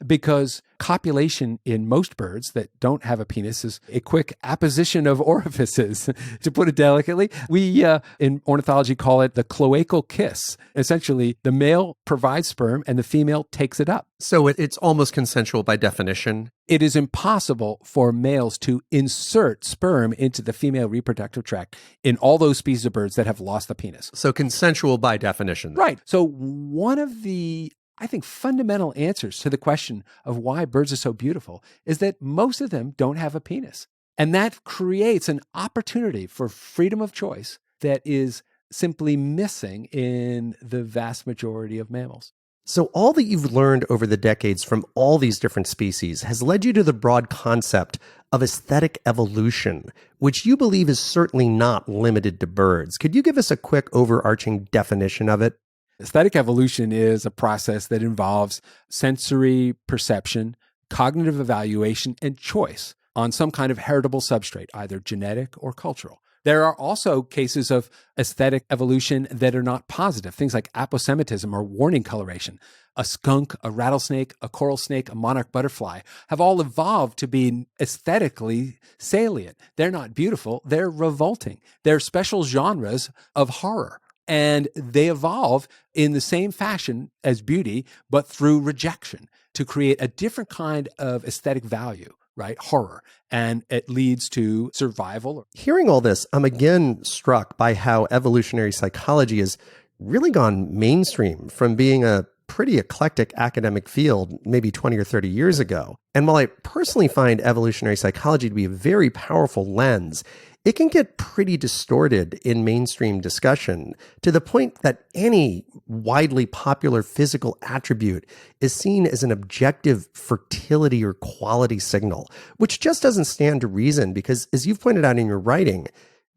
Because copulation in most birds that don't have a penis is a quick apposition of orifices, to put it delicately. We, in ornithology, call it the cloacal kiss. Essentially, the male provides sperm and the female takes it up.
So it's almost consensual by definition.
It is impossible for males to insert sperm into the female reproductive tract in all those species of birds that have lost the penis.
So consensual by definition.
Right. So one of the, I think, fundamental answers to the question of why birds are so beautiful is that most of them don't have a penis. And that creates an opportunity for freedom of choice that is simply missing in the vast majority of mammals.
So all that you've learned over the decades from all these different species has led you to the broad concept of aesthetic evolution, which you believe is certainly not limited to birds. Could you give us a quick overarching definition of it?
Aesthetic evolution is a process that involves sensory perception, cognitive evaluation, and choice on some kind of heritable substrate, either genetic or cultural. There are also cases of aesthetic evolution that are not positive, things like aposematism or warning coloration. A skunk, a rattlesnake, a coral snake, a monarch butterfly have all evolved to be aesthetically salient. They're not beautiful, they're revolting. They're special genres of horror. And they evolve in the same fashion as beauty, but through rejection to create a different kind of aesthetic value, right? Horror. And it leads to survival.
Hearing all this, I'm again struck by how evolutionary psychology has really gone mainstream from being a pretty eclectic academic field maybe 20 or 30 years ago. And while I personally find evolutionary psychology to be a very powerful lens, it can get pretty distorted in mainstream discussion to the point that any widely popular physical attribute is seen as an objective fertility or quality signal, which just doesn't stand to reason because, as you've pointed out in your writing,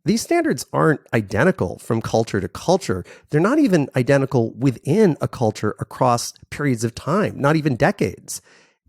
these standards aren't identical from culture to culture. They're not even identical within a culture across periods of time, not even decades.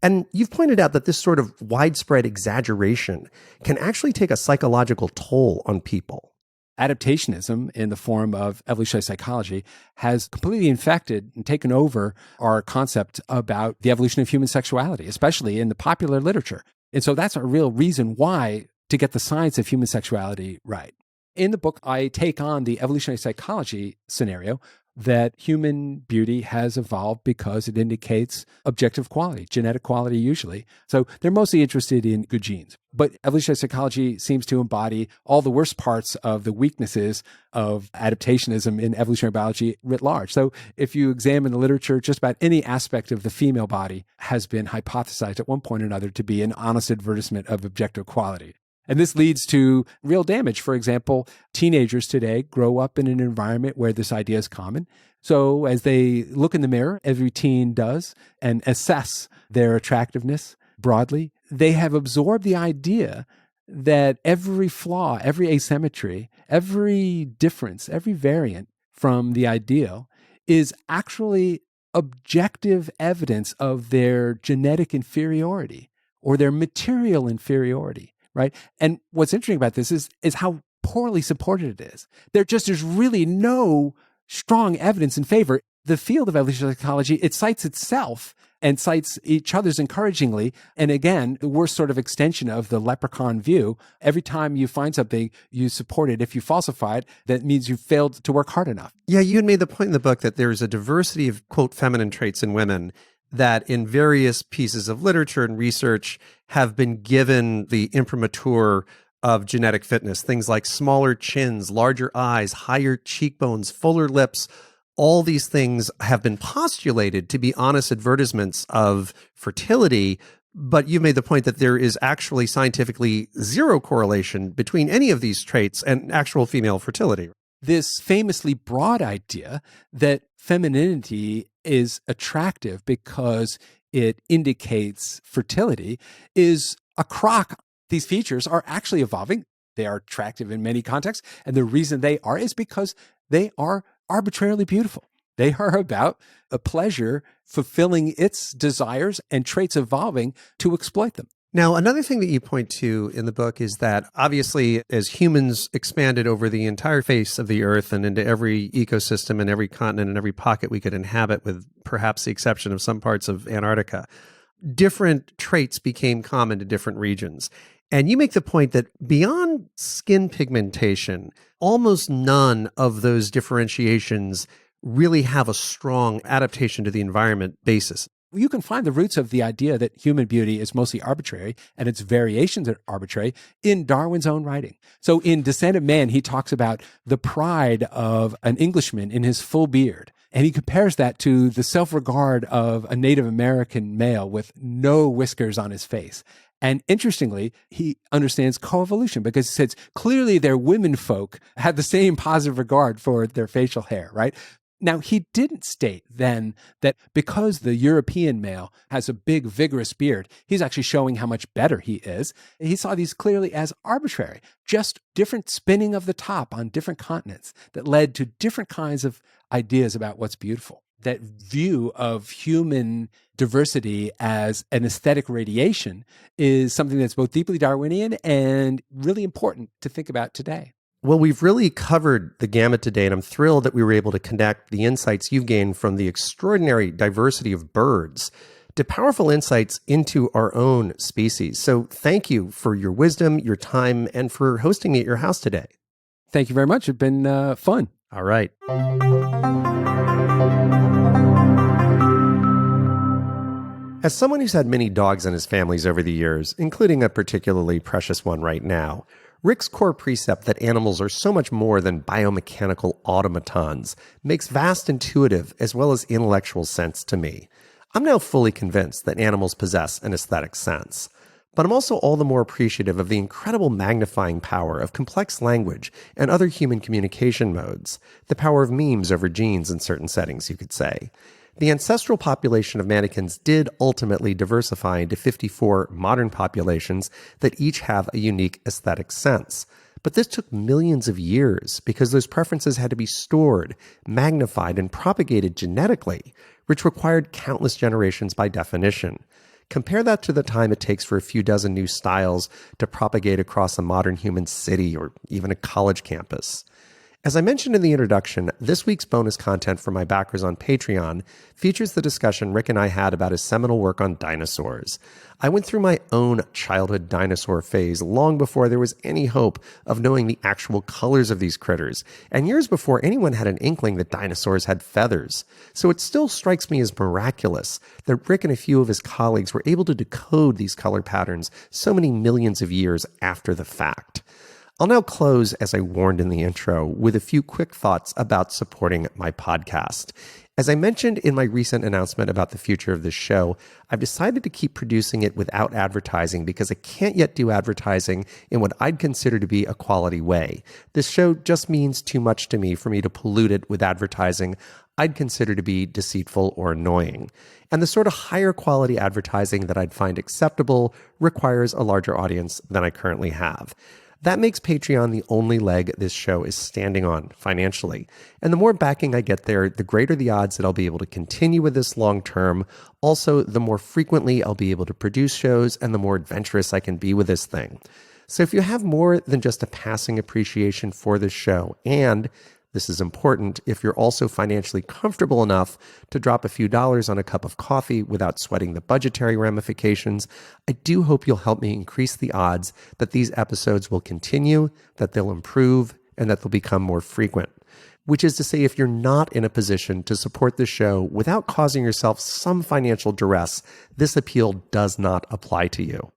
And you've pointed out that this sort of widespread exaggeration can actually take a psychological toll on people.
Adaptationism in the form of evolutionary psychology has completely infected and taken over our concept about the evolution of human sexuality, especially in the popular literature. And so that's a real reason why to get the science of human sexuality right. In the book, I take on the evolutionary psychology scenario that human beauty has evolved because it indicates objective quality, genetic quality usually. So they're mostly interested in good genes. But evolutionary psychology seems to embody all the worst parts of the weaknesses of adaptationism in evolutionary biology writ large. So if you examine the literature, just about any aspect of the female body has been hypothesized at one point or another to be an honest advertisement of objective quality. And this leads to real damage. For example, teenagers today grow up in an environment where this idea is common. So as they look in the mirror, every teen does, and assess their attractiveness broadly, they have absorbed the idea that every flaw, every asymmetry, every difference, every variant from the ideal is actually objective evidence of their genetic inferiority or their material inferiority. Right. And what's interesting about this is how poorly supported it is. There just is really no strong evidence in favor. the field of evolutionary psychology, it cites itself and cites each other's encouragingly. And again, we're sort of extension of the leprechaun view. Every time you find something, you support it. If you falsify it, that means you failed to work hard enough.
Yeah, you had made the point in the book that there's a diversity of, quote, feminine traits in women that in various pieces of literature and research have been given the imprimatur of genetic fitness. Things like smaller chins, larger eyes, higher cheekbones, fuller lips. All these things have been postulated to be honest advertisements of fertility, but you've made the point that there is actually scientifically zero correlation between any of these traits and actual female fertility.
This famously broad idea that femininity is attractive because it indicates fertility is a crock. These features are actually evolving. They are attractive in many contexts. And the reason they are is because they are arbitrarily beautiful. They are about a pleasure fulfilling its desires and traits evolving to exploit them.
Now, another thing that you point to in the book is that obviously as humans expanded over the entire face of the earth and into every ecosystem and every continent and every pocket we could inhabit, with perhaps the exception of some parts of Antarctica, different traits became common to different regions. And you make the point that beyond skin pigmentation, almost none of those differentiations really have a strong adaptation to the environment basis.
You can find the roots of the idea that human beauty is mostly arbitrary and its variations are arbitrary in Darwin's own writing. So in Descent of Man, he talks about the pride of an Englishman in his full beard. And he compares that to the self-regard of a Native American male with no whiskers on his face. And interestingly, he understands coevolution because he says clearly their women folk had the same positive regard for their facial hair, right? Now, he didn't state then that because the European male has a big, vigorous beard, he's actually showing how much better he is. He saw these clearly as arbitrary, just different spinning of the top on different continents that led to different kinds of ideas about what's beautiful. That view of human diversity as an aesthetic radiation is something that's both deeply Darwinian and really important to think about today.
Well, we've really covered the gamut today, and I'm thrilled that we were able to connect the insights you've gained from the extraordinary diversity of birds to powerful insights into our own species. So thank you for your wisdom, your time, and for hosting me at your house today.
Thank you very much. It's been fun.
All right. As someone who's had many dogs in his families over the years, including a particularly precious one right now, Rick's core precept that animals are so much more than biomechanical automatons makes vast intuitive as well as intellectual sense to me. I'm now fully convinced that animals possess an aesthetic sense. But I'm also all the more appreciative of the incredible magnifying power of complex language and other human communication modes, the power of memes over genes in certain settings, you could say. The ancestral population of mannequins did ultimately diversify into 54 modern populations that each have a unique aesthetic sense. But this took millions of years because those preferences had to be stored, magnified, and propagated genetically, which required countless generations by definition. Compare that to the time it takes for a few dozen new styles to propagate across a modern human city or even a college campus. As I mentioned in the introduction, this week's bonus content for my backers on Patreon features the discussion Rick and I had about his seminal work on dinosaurs. I went through my own childhood dinosaur phase long before there was any hope of knowing the actual colors of these critters, and years before anyone had an inkling that dinosaurs had feathers. So it still strikes me as miraculous that Rick and a few of his colleagues were able to decode these color patterns so many millions of years after the fact. I'll now close, as I warned in the intro, with a few quick thoughts about supporting my podcast. As I mentioned in my recent announcement about the future of this show, I've decided to keep producing it without advertising because I can't yet do advertising in what I'd consider to be a quality way. This show just means too much to me for me to pollute it with advertising I'd consider to be deceitful or annoying. And the sort of higher quality advertising that I'd find acceptable requires a larger audience than I currently have. That makes Patreon the only leg this show is standing on financially. And the more backing I get there, the greater the odds that I'll be able to continue with this long term. Also, the more frequently I'll be able to produce shows and the more adventurous I can be with this thing. So if you have more than just a passing appreciation for this show and This is important if you're also financially comfortable enough to drop a few dollars on a cup of coffee without sweating the budgetary ramifications. I do hope you'll help me increase the odds that these episodes will continue, that they'll improve, and that they'll become more frequent. Which is to say, if you're not in a position to support the show without causing yourself some financial duress, this appeal does not apply to you.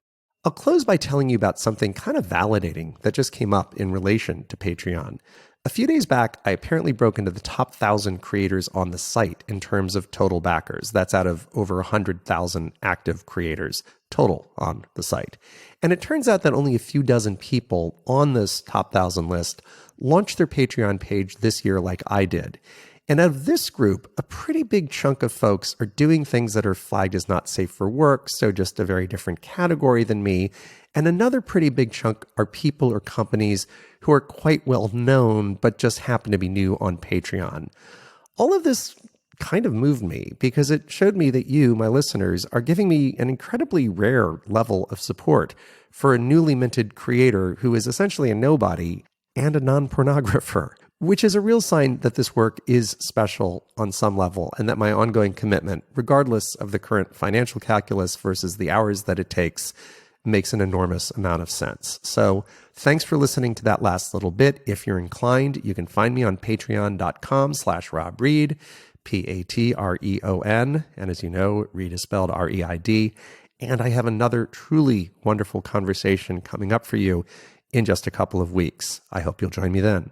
I'll close by telling you about something kind of validating that just came up in relation to Patreon. A few days back, I apparently broke into the top 1,000 creators on the site in terms of total backers. That's out of over 100,000 active creators total on the site. And it turns out that only a few dozen people on this top 1,000 list launched their Patreon page this year like I did. And out of this group, a pretty big chunk of folks are doing things that are flagged as not safe for work, so just a very different category than me. And another pretty big chunk are people or companies who are quite well known, but just happen to be new on Patreon. All of this kind of moved me because it showed me that you, my listeners, are giving me an incredibly rare level of support for a newly minted creator who is essentially a nobody and a non-pornographer, which is a real sign that this work is special on some level and that my ongoing commitment, regardless of the current financial calculus versus the hours that it takes, makes an enormous amount of sense. So thanks for listening to that last little bit. If you're inclined, you can find me on patreon.com/Rob Reid, Patreon. And as you know, Reid is spelled REID. And I have another truly wonderful conversation coming up for you in just a couple of weeks. I hope you'll join me then.